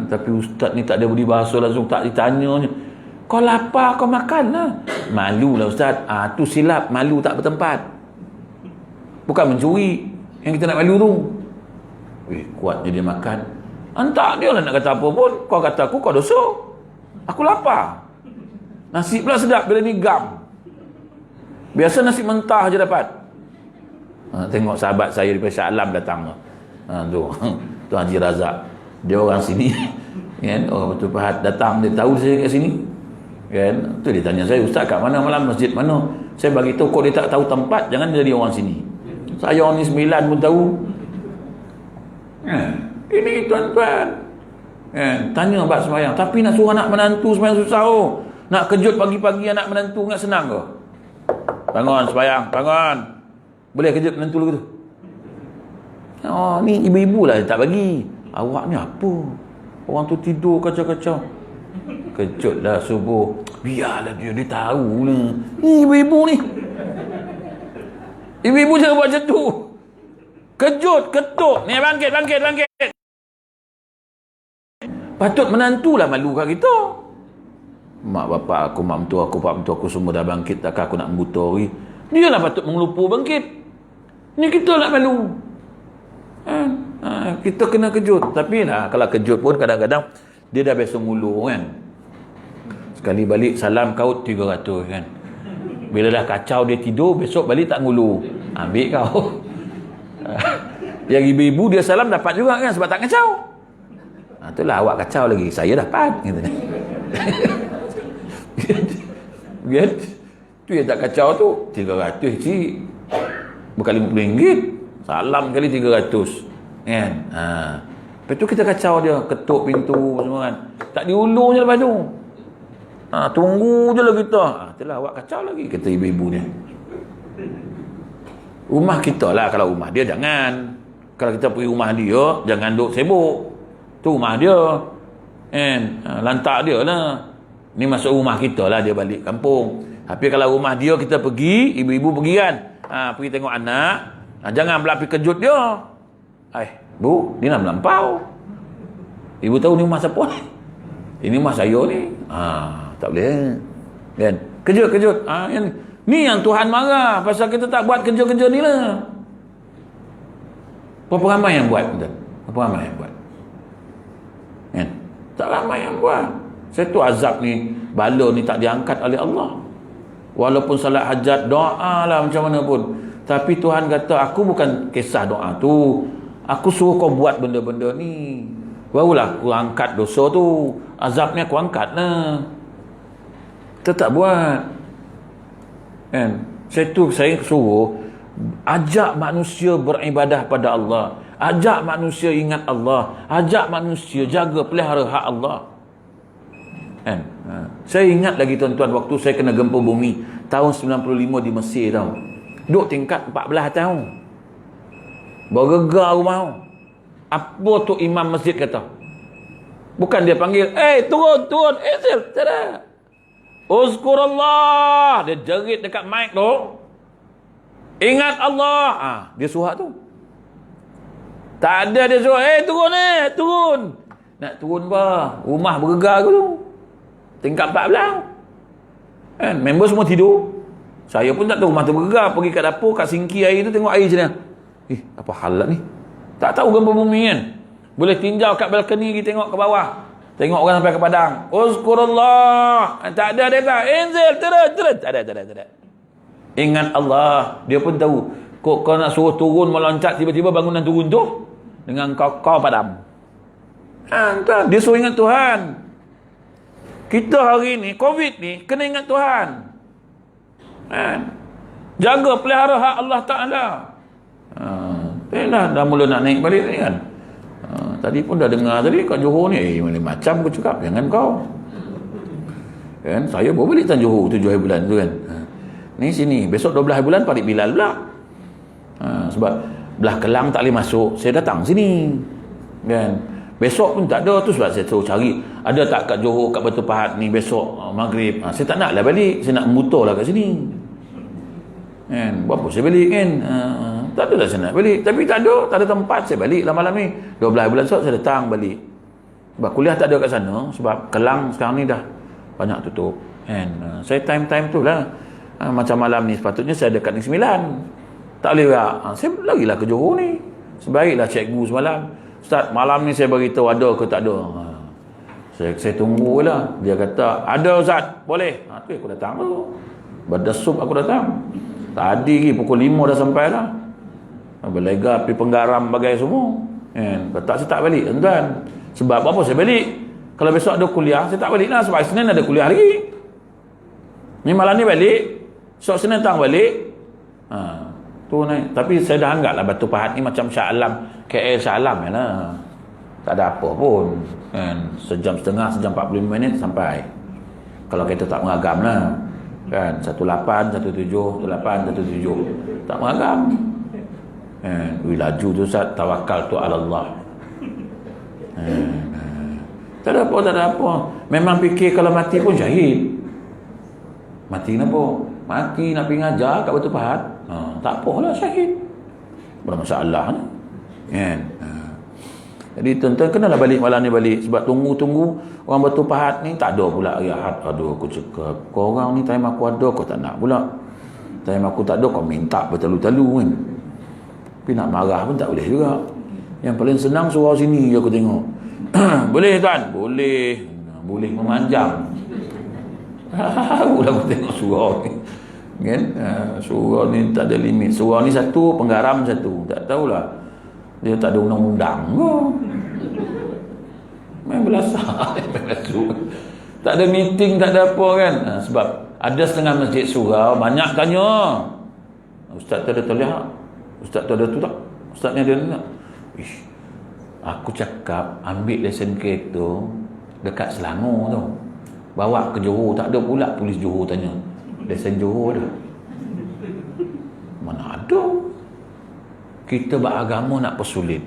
Tapi ustaz ni tak ada budi bahasa langsung tak ditanya. Kau lapar, kau makan lah. Malu lah ustaz. Tu silap, malu tak bertempat. Bukan mencuri. Yang kita nak malu tu. Kuatnya dia makan. Entah dia lah nak kata apa pun. Kau kata aku, kau dosa. Aku lapar. Nasi pula sedap bila ni gam. Biasa nasi mentah je dapat. Tengok sahabat saya daripada Shah Alam datang tu. Tu Haji Razak. Dia orang sini. Kan? Orang Batu Pahat datang, dia tahu saya kat sini. Kan? Tu dia tanya saya, ustaz kat mana malam, masjid mana? Saya bagi tahu, kau dia tak tahu tempat, jangan jadi orang sini. Saya orang ni 9 pun tahu. Ini tuan-tuan. Tanya bab sembahyang, tapi nak suruh anak menantu sembahyang susah oh. Nak kejut pagi-pagi anak menantu nak senang ke? Bangun sembahyang, bangun. Boleh kejut menantu lu tu? Ni ibu-ibu lah tak bagi. Awak ni apa? Orang tu tidur kacau-kacau. Kejutlah subuh. Biarlah dia tahu lah. Ni ibu-ibu ni. Ibu-ibu jangan buat macam tu. Kejut, ketuk. Ni bangkit. Patut menantulah malu kat kita. Mak bapak aku, mak mentua aku, pak mentua aku semua dah bangkit. Takkan aku nak membutori. Dia lah patut mengelupu bangkit. Ni kita nak malu. Kita kena kejut. Tapi lah, kalau kejut pun kadang-kadang dia dah biasa mulu kan. Sekali balik salam kaut 300 kan. Bila dah kacau dia tidur, besok balik tak ngulu. Ambil kau. Yang ibu-ibu dia salam dapat juga kan sebab tak kacau. Itulah awak kacau lagi, saya dapat gitu. Kan? Tu yang tak kacau tu 300 cik. Bukan RM50. Salam kali 300. Kan? Lepas tu kita kacau dia, ketuk pintu semua kan. Tak diulur je lepas tu. Tunggu je lah kita. Itulah awak kacau lagi, kata ibu-ibu dia. Rumah kita lah, kalau rumah dia jangan. Kalau kita pergi rumah dia, jangan duduk sibuk. Tu rumah dia. Kan? Lantak dia lah. Ni masuk rumah kita lah, dia balik kampung. Tapi kalau rumah dia kita pergi, ibu-ibu pergi kan. Pergi tengok anak. Jangan pula pergi kejut dia. Bu, ni nak melampau. Ibu tahu ni rumah siapa ni? Ini rumah saya ni. Tak boleh. Kan? Kejut. Ni yang Tuhan marah. Pasal kita tak buat kerja-kerja ni lah. Berapa ramai yang buat? Berapa ramai yang buat? Kan? Tak ramai yang buat. Saya tu azab ni, bala ni tak diangkat oleh Allah. Walaupun salat hajat, doa lah macam mana pun. Tapi Tuhan kata, aku bukan kisah doa tu. Aku suruh kau buat benda-benda ni, barulah aku angkat dosa tu. Azabnya aku angkat lah. Kita tak buat kan. Saya suruh ajak manusia beribadah pada Allah, ajak manusia ingat Allah, ajak manusia jaga pelihara hak Allah kan. Saya ingat lagi tuan-tuan, waktu saya kena gempa bumi tahun 95 di Mesir tau, duduk tingkat 14 tahun, bergegar rumah. Apa tu imam masjid kata? Bukan dia panggil, turun, Ezil, tak ada. Uzkurullah, dia jerit dekat mic tu, ingat Allah. Dia suruh tu. Tak ada dia suruh, turun. Nak turun apa? Rumah bergegar tu. Tingkat 14. Kan? Member semua tidur. Saya pun tak tahu rumah tu bergegar. Pergi kat dapur, kat singki air tu, tengok air macam ni. Apa hal lah ni? Tak tahu gempa bumi kan. Boleh tinjau kat balkoni pergi tengok ke bawah. Tengok orang sampai ke padang. Uzkurullah. Tak ada dia tak. Enzil, terus. Tak ada. Ingat Allah. Dia pun tahu. Kok kau nak suruh turun meloncat, tiba-tiba bangunan turun tu dengan kau padam. Dia suruh ingat Tuhan. Kita hari ni, COVID ni, kena ingat Tuhan. Jaga pelihara hak Allah Ta'ala. Dah mula nak naik balik ni kan. Tadi pun dah dengar tadi kat Johor ni, macam aku cakap, jangan kau. Kan, saya baru balik Tan Johor 7 hari bulan tu kan. Ni sini, besok 12 hari bulan Parik Bilal pula. Sebab belah Kelang tak boleh masuk, saya datang sini. Kan. Besok pun tak ada, tu sebab saya terus cari. Ada tak kat Johor, kat Batu Pahat ni besok maghrib. Saya tak nak lah balik, saya nak motor lah kat sini. Kan, berapa saya balik kan? Tak ada lah saya nak balik. Tapi tak ada tempat saya balik lah malam ni. 12 hari bulan saya datang balik. Sebab kuliah tak ada kat sana. Sebab Kelang sekarang ni dah banyak tutup. Kan? Saya time tu lah. Macam malam ni sepatutnya saya dekat Negeri Sembilan. Tak boleh lah. Saya lagilah ke Johor ni. Sebaiklah cikgu semalam. Ustaz, malam ni saya beritahu ada ke tak ada. Saya tunggu lah. Dia kata, ada Ustaz, boleh. Tu aku datang tu. Berdesuk aku datang. Tadi pukul 5 dah sampai dah. Berlega pergi penggaram bagai semua. Tak, saya tak balik tuan. Sebab apa saya balik? Kalau besok ada kuliah, saya tak balik lah. Sebab Senin ada kuliah lagi. Ni malam ni balik. Esok Senin datang balik. Tu naik. Tapi saya dah anggap lah Batu Pahat ni macam Shah Alam, KL Shah Alam je lah. Tak ada apa pun. Sejam setengah, sejam 45 minit sampai. Kalau kita tak mengagam lah. Kan, 18, 17, 18, 17. Tak mengagam. Laju tu Ustaz, tawakal tu ala Allah. Tak ada apa. Memang fikir kalau mati pun syahid. Mati kenapa? Mati nak pergi ngajar kat Batu Pahat. Tak apalah syahid. Bermasalah ni. Kan? Jadi tuan-tuan kenalah balik malam ni balik. Sebab tunggu-tunggu orang Batu Pahat ni tak ada pula rehat. Aduh, aku cakap, kau orang ni time aku ada kau tak nak pula. Time aku tak ada kau minta bertalu-talu kan. Tapi nak marah pun tak boleh juga. Yang paling senang surau sini je aku tengok. Boleh tuan? Boleh memanjang. Aku tengok surau ni. Kan? Surau ni tak ada limit. Surau ni satu, penggaram satu. Tak tahulah. Dia tak ada undang-undang ke. Main belasah. Tak ada meeting, tak ada apa kan. Sebab ada setengah masjid surau, banyak tanya. Ustaz tu ada toliah? Ustaz tu ada tu tak? Ustaz ni ada tak? Aku cakap ambil lesen kereta dekat Selangor tu. Bawa ke Johor, tak ada pula polis Johor tanya. Lesen Johor dah. Mana ada? Kita beragama nak persulit.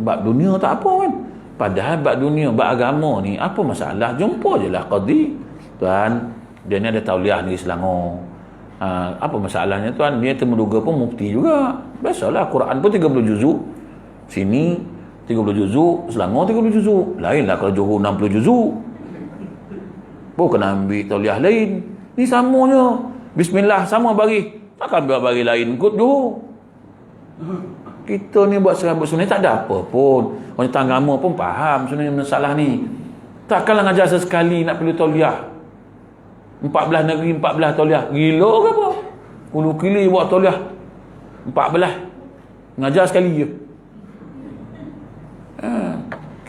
Bab dunia tak apa kan. Padahal bab dunia, bab agama ni apa masalah? Jumpa je lah qadi. Tuan, dia ni ada tauliah di Selangor. Apa masalahnya tuan? Dia termenduga pun mufti juga. Biasalah Quran pun 30 juzuk. Sini 30 juzuk, Selangor 30 juzuk. Lainlah kalau Johor 60 juzuk. Bukan kena ambil tauliah lain. Ni samanya. Bismillah sama bagi. Takkan bagi lain kot Johor. Kita ni buat serabut sebenarnya tak ada apa pun. Orang agama pun faham sebenarnya masalah ni. Takkanlah ngajar sesekali nak perlu tauliah. 14 negeri 14 tauliah. Gila ke apa? 10 kili buat tauliah 14. Ngajar sekali je.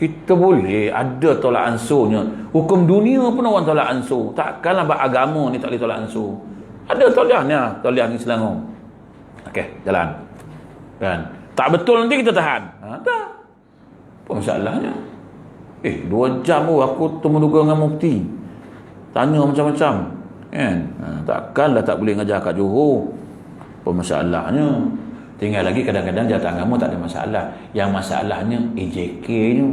Kita boleh ada tolak ansurnya. Hukum dunia pun orang tolak ansur. Takkanlah beragama ni tak boleh tolak ansur. Ada toliahnya, toliah ni Selangor. Okey, jalan. Kan? Tak betul nanti kita tahan. Tak. Apa masalahnya? 2 jam aku temuduga dengan mufti. Tanya macam-macam. Kan? Takkanlah tak boleh ngajar kat Johor. Apa masalahnya? Tinggal lagi kadang-kadang jawatan agama tak ada masalah. Yang masalahnya AJK-nya.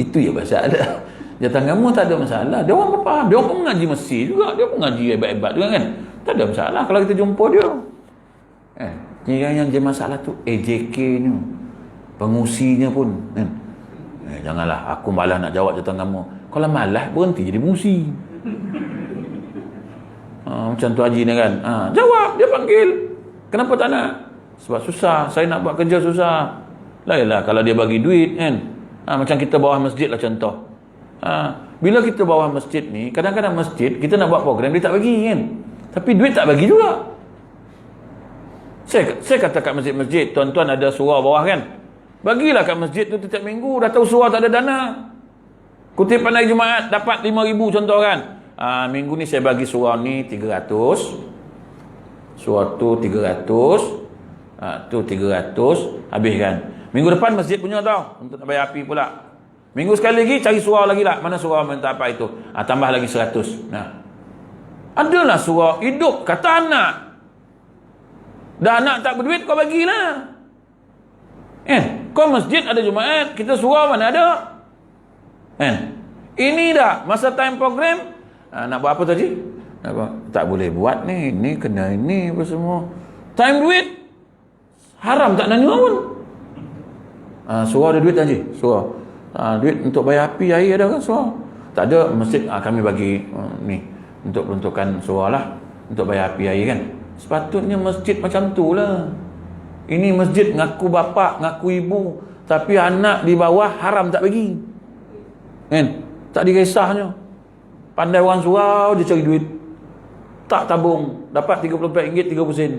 Itu ya masalah. Jawatan agama tak ada masalah. Dia orang faham. Dia orang pun mengaji masjid juga. Dia pun mengaji hebat-hebat juga kan. Tak ada masalah kalau kita jumpa dia. Yang jadi masalah tu AJK-nya. Pengusinya pun. Janganlah aku malas nak jawab jawatan agama. Kalau malas berhenti jadi pengusi. Macam tu Haji ni kan. Jawab, dia panggil. Kenapa tak nak? Sebab susah. Saya nak buat kerja susah. Lainlah kalau dia bagi duit kan. Macam kita bawah masjid lah contoh. Bila kita bawah masjid ni, kadang-kadang masjid kita nak buat program dia tak bagi kan. Tapi duit tak bagi juga. Saya kata kat masjid-masjid, tuan-tuan ada surau bawah kan. Bagilah kat masjid tu setiap minggu. Dah tahu surau tak ada dana. Kutipan hari Jumaat dapat 5,000 contoh kan. Minggu ni saya bagi surau ni 300. Surau tu 300. Tu 300. Habis kan. Minggu depan masjid punya tau. Untuk nak bayar api pula. Minggu sekali lagi cari surau lagi lah. Mana surau minta apa itu. Tambah lagi 100. Adalah surau hidup. Kata anak. Dah anak tak berduit kau bagilah. Kau masjid ada Jumaat. Kita surau mana ada. Ini dah. Masa time program. Nak buat apa tadi? Tak boleh buat ni. Ni kena ini apa semua. Time duit. Haram tak nanya pun. Surau ada duit Haji. Surau. Duit untuk bayar api air ada kan surau? Tak ada. Masjid kami bagi ni. Untuk peruntukan surau lah. Untuk bayar api air kan. Sepatutnya masjid macam tu lah. Ini masjid ngaku bapa, ngaku ibu. Tapi anak di bawah haram tak bagi. Tak dikisahnya. Pandai orang surau dia cari duit. Tak tabung. Dapat RM34, 30 sen.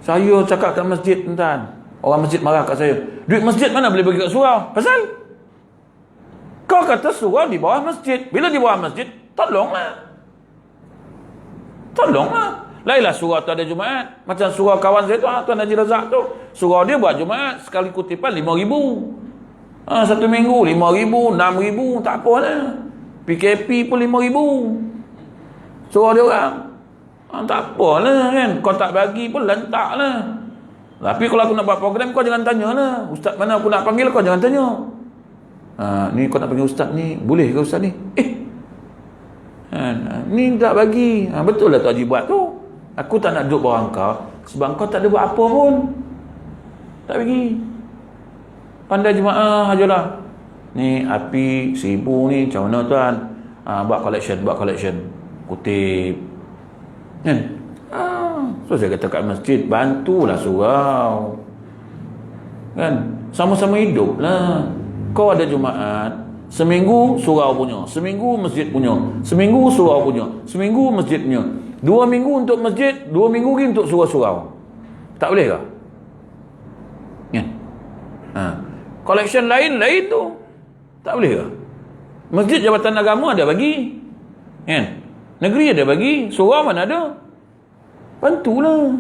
Saya cakap kat masjid tuan. Orang masjid marah kat saya. Duit masjid mana boleh bagi kat surau? Pasal kau kata surau di bawah masjid. Bila di bawah masjid, tolonglah. Lainlah surau tu ada Jumaat. Macam surau kawan saya tu, Tuan Haji Razak tu. Surau dia buat Jumaat. Sekali kutipan 5,000. Satu minggu 5,000, 6,000. Tak apa lah. PKP pun 5,000. Surau dia orang. Tak apa lah kan. Kau tak bagi pun lantak lah. Tapi kalau aku nak buat program, kau jangan tanya lah. Ustaz mana aku nak panggil, kau jangan tanya. Ni kau nak panggil ustaz ni. Boleh ke ustaz ni? Ni tak bagi. Betul lah tu Haji buat tu. Aku tak nak duduk bawah kau. Sebab kau tak ada buat apa pun. Tak bagi. Pandai jemaah ajalah. Ni api 1,000 ni macam mana tuan? Buat collection. Kutip. Kan? So saya kata kat masjid, bantulah surau. Kan? Sama-sama hidup lah. Kau ada Jumaat, seminggu surau punya, seminggu masjid punya, seminggu surau punya, seminggu masjid punya. 2 minggu untuk masjid, 2 minggu lagi untuk surau-surau. Tak boleh ke? Kan? Collection lain tu. Tak boleh ke? Masjid Jabatan Agama ada bagi. Kan? Negeri ada bagi. Surau mana ada? Bantulah.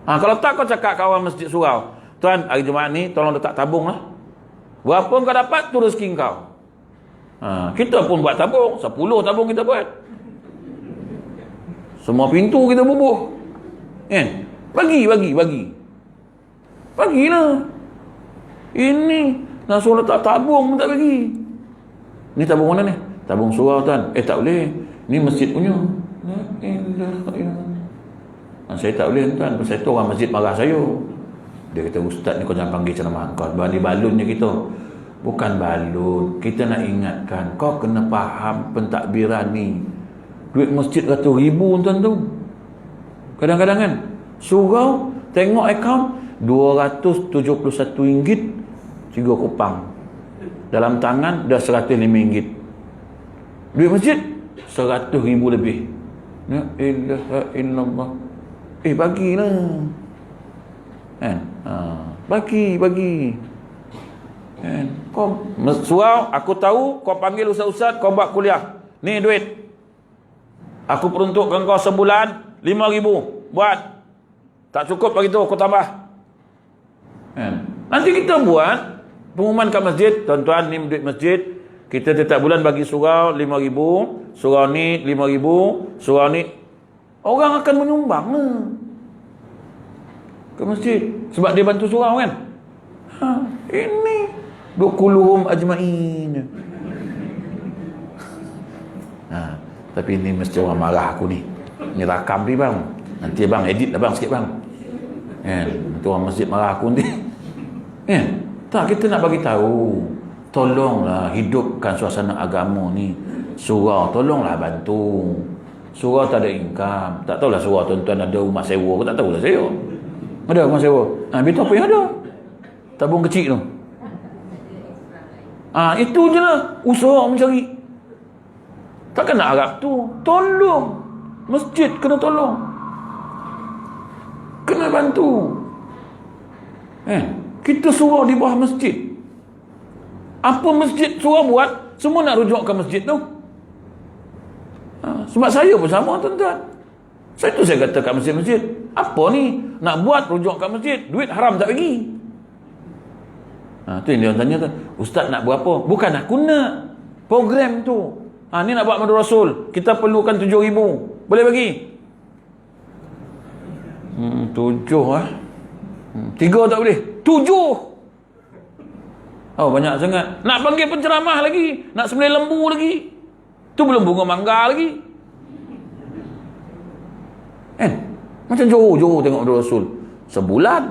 Kalau tak kau cakap kawan masjid surau. Tuan, hari Jumaat ni tolong letak tabung lah. Berapa kau dapat, tu rezeki kau. Kita pun buat tabung. 10 tabung kita buat. Semua pintu kita bubuh. Bagi. Bagilah. Ini nak suruh letak tabung pun tak bagi. Ni tabung mana ni? Tabung surau tuan. Tak boleh. Ni masjid punya. Saya tak boleh tuan. Saya tu orang masjid marah saya. Dia kata, ustaz ni kau jangan panggil ceramah kau. Balik balunnya kita. Bukan balun. Kita nak ingatkan. Kau kena faham pentadbiran ni. Duit masjid ratus ribu tuan tu. Kadang-kadang kan. Surau. Tengok akaun. RM271. 3 kupang. Dalam tangan dah RM105. Duit masjid RM100,000 lebih. La ilaha illallah. Bagilah. Kan? Bagi. Kan? Kau surau, aku tahu kau panggil ustaz-ustaz, kau buat kuliah. Ni duit. Aku peruntukkan kau sebulan 5,000. Buat. Tak cukup bagi tu, kau tambah. Kan? Nanti kita buat pengumuman kat masjid, tuan-tuan ni duit masjid, kita setiap bulan bagi surau 5,000, surau ni 5,000, surau ni. Orang akan menyumbang ke masjid sebab dia bantu surau kan. Ini dukuluhum ajmain. Tapi ini mesti orang marah aku ni. Ni rakam ni bang. Nanti bang edit lah bang sikit bang. Nanti orang masjid marah aku nanti. Tak, kita nak bagi tahu. Tolonglah hidupkan suasana agama ni. Surau tolonglah bantu. Surau tak ada income. Tak tahulah surau tuan-tuan ada rumah sewa. Aku tak tahulah saya. Ada rumah sewa. Betul apa yang ada? Tabung kecil tu. Itu je lah usaha mencari. Takkan nak harap tu. Tolong. Masjid kena tolong. Kena bantu. Kita surau di bawah masjid. Apa masjid surau buat, semua nak rujuk ke masjid tu. Sebab saya pun sama tuan-tuan. Saya kata kat masjid-masjid, apa ni nak buat rujuk kat masjid, duit haram tak bagi. Tu yang dia tanya tu, ustaz nak buat apa? Bukan aku nak program tu. Ni nak buat madu rasul, kita perlukan 7,000. Boleh bagi? 7 3 tak boleh. 7. Banyak sangat. Nak panggil penceramah lagi, nak sembelih lembu lagi. Tu belum bunga mangga lagi. Macam Johor tengok madu rasul sebulan.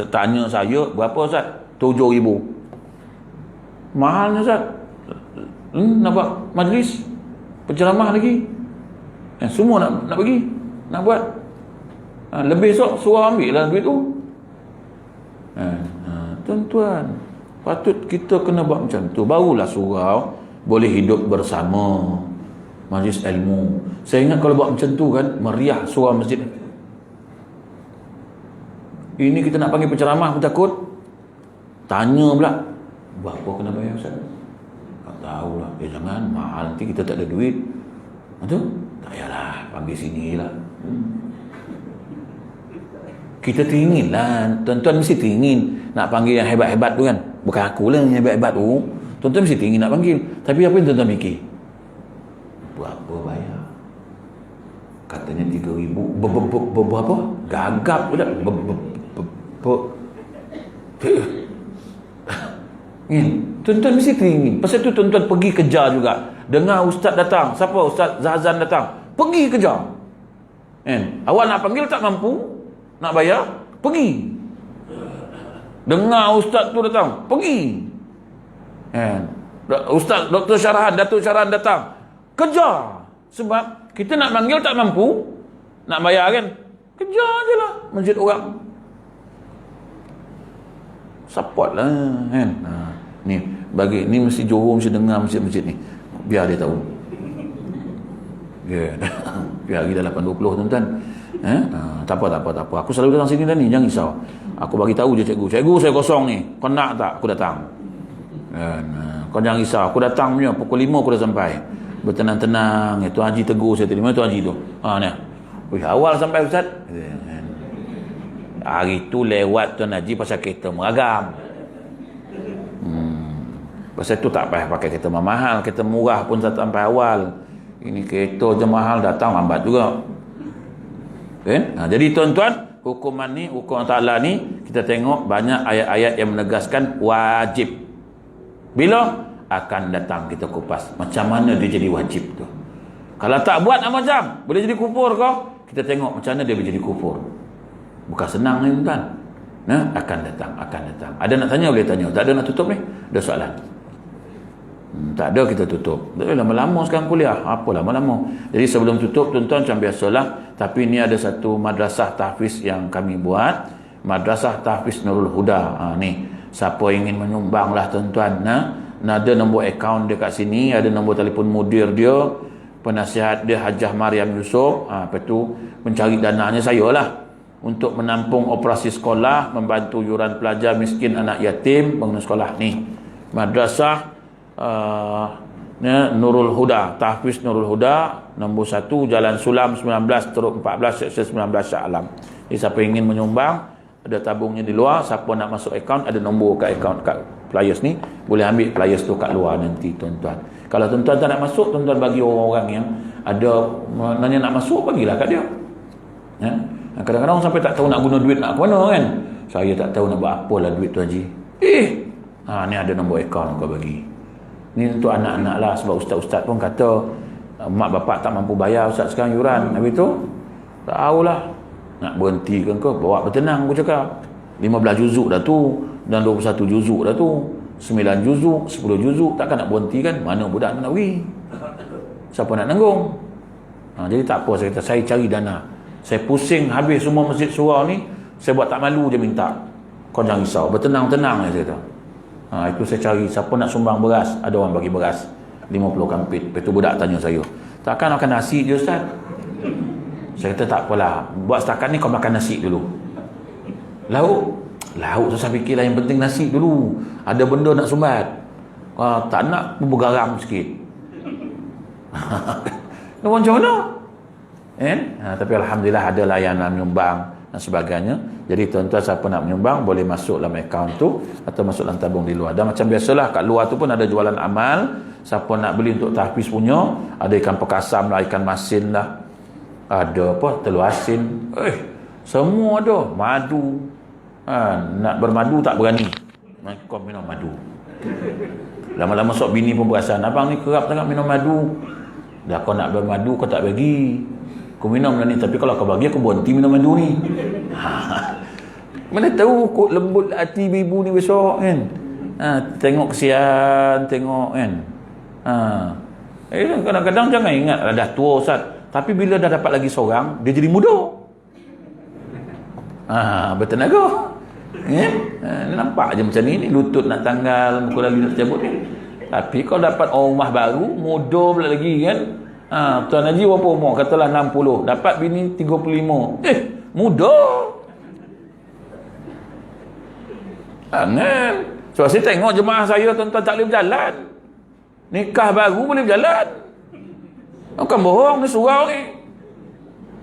Tanya saya, berapa Ustaz? 7,000. Mahalnya Ustaz. Nak buat majlis penceramah lagi. Semua nak bagi, nak buat. Lebih sok suruh ambil lah duit tu. Tuan-tuan, patut kita kena buat macam tu. Barulah surau boleh hidup bersama. Majlis ilmu. Saya ingat kalau buat macam tu kan, meriah surau masjid. Ini kita nak panggil penceramah pun takut. Tanya pula, berapa kena bayar Ustaz? Tak tahulah. Jangan, mahal nanti kita tak ada duit. Betul? Tak payahlah, panggil sini lah. Kita teringin lah. Tuan-tuan mesti teringin nak panggil yang hebat-hebat tu kan. Bukan aku lah yang hebat-hebat tu. Tuan-tuan mesti teringin nak panggil. Tapi apa yang tuan-tuan fikir? Berapa bayar? Katanya 3,000. Berapa? Gagap pula. Tuan-tuan mesti teringin. Pasal tu tuan-tuan pergi kejar juga. Dengar ustaz datang. Siapa? Ustaz Zahzan datang. Pergi kejar. Awak nak panggil tak mampu nak bayar, pergi. Dengar ustaz tu datang, pergi. Ustaz Dr. Syarahan, Datuk Syarahan datang, kejar. Sebab kita nak panggil tak mampu nak bayar kan, kejar je lah masjid orang. Support lah kan. Ni bagi ni mesti Johor mesti dengar masjid-masjid ni, biar dia tahu. Biar lagi dah 8.20 tuan-tuan. Tak apa. Aku selalu datang sini dah ni, jangan risau. Aku bagi tahu je cikgu, saya kosong ni. Kau nak tak? Aku datang. Kau jangan risau. Aku datang punya pukul 5 aku dah sampai. Bertenang-tenang. Tuan Haji tegur saya tadi. Mana Tuan Haji tu? Ni. Awal sampai Ustaz. Hari tu lewat Tuan Haji pasal kereta meragam. Pasal tu tak payah pakai kereta mahal. Kereta murah pun sampai awal. Ini kereta je mahal, datang lambat juga. Jadi tuan-tuan, hukuman ni, hukum Ta'ala ni, kita tengok banyak ayat-ayat yang menegaskan wajib. Bila? Akan datang kita kupas macam mana dia jadi wajib tu. Kalau tak buat nak macam, boleh jadi kufur kau? Kita tengok macam mana dia boleh jadi kufur. Bukan senang ni tuan. Akan datang. Ada nak tanya boleh tanya. Tak ada nak tutup ni? Ada soalan? Tak ada, kita tutup. Lama-lama sekarang kuliah. Apa lama-lama. Jadi sebelum tutup tuan-tuan macam biasalah. Tapi ni ada satu madrasah tahfiz yang kami buat. Madrasah Tahfiz Nurul Huda. Ni. Siapa ingin menyumbang lah tuan-tuan. Ada nombor akaun dia kat sini. Ada nombor telefon mudir dia. penasihat dia Hajah Mariam Yusof. Lepas tu mencari dananya saya lah untuk menampung operasi sekolah, membantu yuran pelajar miskin, anak yatim, bangunan sekolah ni. Madrasah Nurul Huda, Tahfiz Nurul Huda, nombor 1 Jalan Sulam 19 Teruk 14 Seksyen 19 Shah Alam. Jadi siapa ingin menyumbang, ada tabungnya di luar, siapa nak masuk akaun, ada nombor kat akaun kat Flyers ni, boleh ambil Flyers tu kat luar nanti tuan-tuan. Kalau tuan-tuan tak nak masuk, tuan-tuan bagi orang-orang yang ada nanya nak masuk, bagilah kat dia. Ya? Kadang-kadang sampai tak tahu nak guna duit nak ke mana kan. Saya tak tahu nak buat apa lah duit tu Haji. Ni ada nombor akaun kau bagi. Ni untuk anak-anak lah, sebab ustaz-ustaz pun kata mak bapak tak mampu bayar ustaz sekarang yuran. Habis tu tahulah nak berhenti ke kau, bawa bertenang aku cakap. 15 juzuk dah tu, dan 21 juzuk dah tu, 9 juzuk, 10 juzuk, takkan nak berhenti kan? Mana budak nak pergi? Siapa nak nanggung? Jadi tak apa, saya kata saya cari dana. Saya pusing habis semua masjid surau ni, saya buat tak malu je minta. Kau jangan risau, bertenang-tenang je saya kata. Itu saya cari siapa nak sumbang beras, ada orang bagi beras 50 kampit. Lepas tu budak tanya saya, takkan makan nasi je Ustaz? Saya kata tak apalah, buat setakat ni kau makan nasi dulu. Lauk saya fikirlah yang penting nasi dulu. Ada benda nak sumbat, tak nak bergaram sikit. Macam mana? Tapi alhamdulillah ada layanan menyumbang dan sebagainya. Jadi tuan-tuan siapa nak menyumbang boleh masuk dalam akaun tu atau masuk dalam tabung di luar. Dan macam biasalah kat luar tu pun ada jualan amal. Siapa nak beli untuk tahfiz punya, ada ikan pekasam lah, ikan masin lah, ada apa, telur asin, semua ada. Madu, nak bermadu tak berani, kau minum madu. Lama-lama sok bini pun perasan, abang ni kerap sangat minum madu. Dah kau nak bermadu kau tak bagi, aku minum dah ni, tapi kalau kau bagi aku berhenti minum madu ni. Mana tahu kok lembut hati ibu ni besok kan. Tengok kesian, tengok kan. Kadang-kadang jangan ingat dah tua Ustaz, tapi bila dah dapat lagi seorang, dia jadi muda. Bertenaga. Nampak je macam ni lutut nak tanggal, muka lalu nak cabut ni. Tapi kalau dapat orang rumah baru, muda pula lagi kan. Tuan Haji berapa umur? Katalah 60, dapat bini 35. Muda. Jangan. Sebab saya tengok jemaah saya tuan-tuan tak boleh berjalan. Nikah baru boleh berjalan. Bukan bohong ni, surau ni.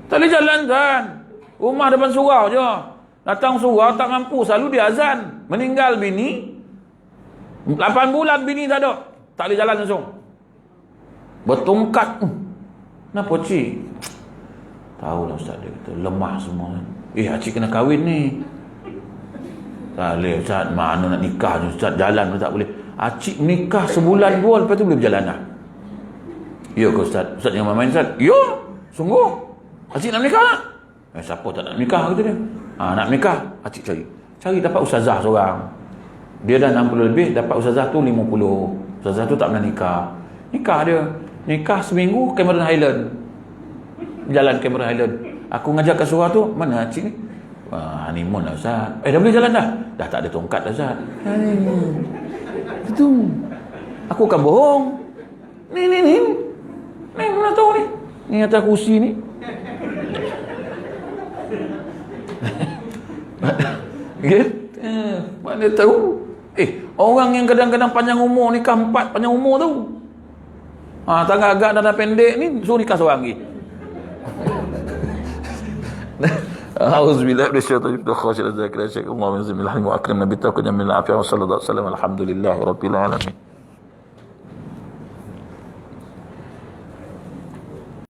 Tak boleh jalan kan. Rumah depan surau je. Datang surau tak mampu, selalu dia azan. Meninggal bini, 8 bulan bini tak ada. Tak boleh jalan langsung. Bertongkat. Kenapa cik? Tahulah Ustaz, dia kata lemah semua. Cik kena kahwin ni. Tak boleh Ustaz, mana nak nikah je Ustaz, jalan pun tak boleh. Cik nikah sebulan 2, lepas tu boleh berjalan dah. Ya ke Ustaz? Ustaz jangan main-main Ustaz. Ya, sungguh. Cik nak nikah tak? Siapa tak nak nikah kata dia. Nak nikah, cik cari dapat ustazah seorang. Dia dah 60 lebih, dapat ustazah tu 50. Ustazah tu tak pernah nikah. Nikah dia. Nikah seminggu Cameron Highland. Jalan Cameron Highland. Aku ngajak ke surau tu, mana cik ni? Honeymoon lah Ustaz. Dah boleh jalan dah? Dah tak ada tongkat dah Ustaz. Itu. Aku kan bohong. Ni. Ni mana tahu ni? Ni atas kursi ni. Mana tahu. Orang yang kadang-kadang panjang umur nikah 4 panjang umur tu. Tangga agak dan pendek ni suruh nikah seorang lagi. Auzubillahi minasyaitonir rajim. Allahumma zidna min wa akrim nabi taqwa jamil afiyah wa sallallahu alaihi wasallam. Alhamdulillah rabbil alamin.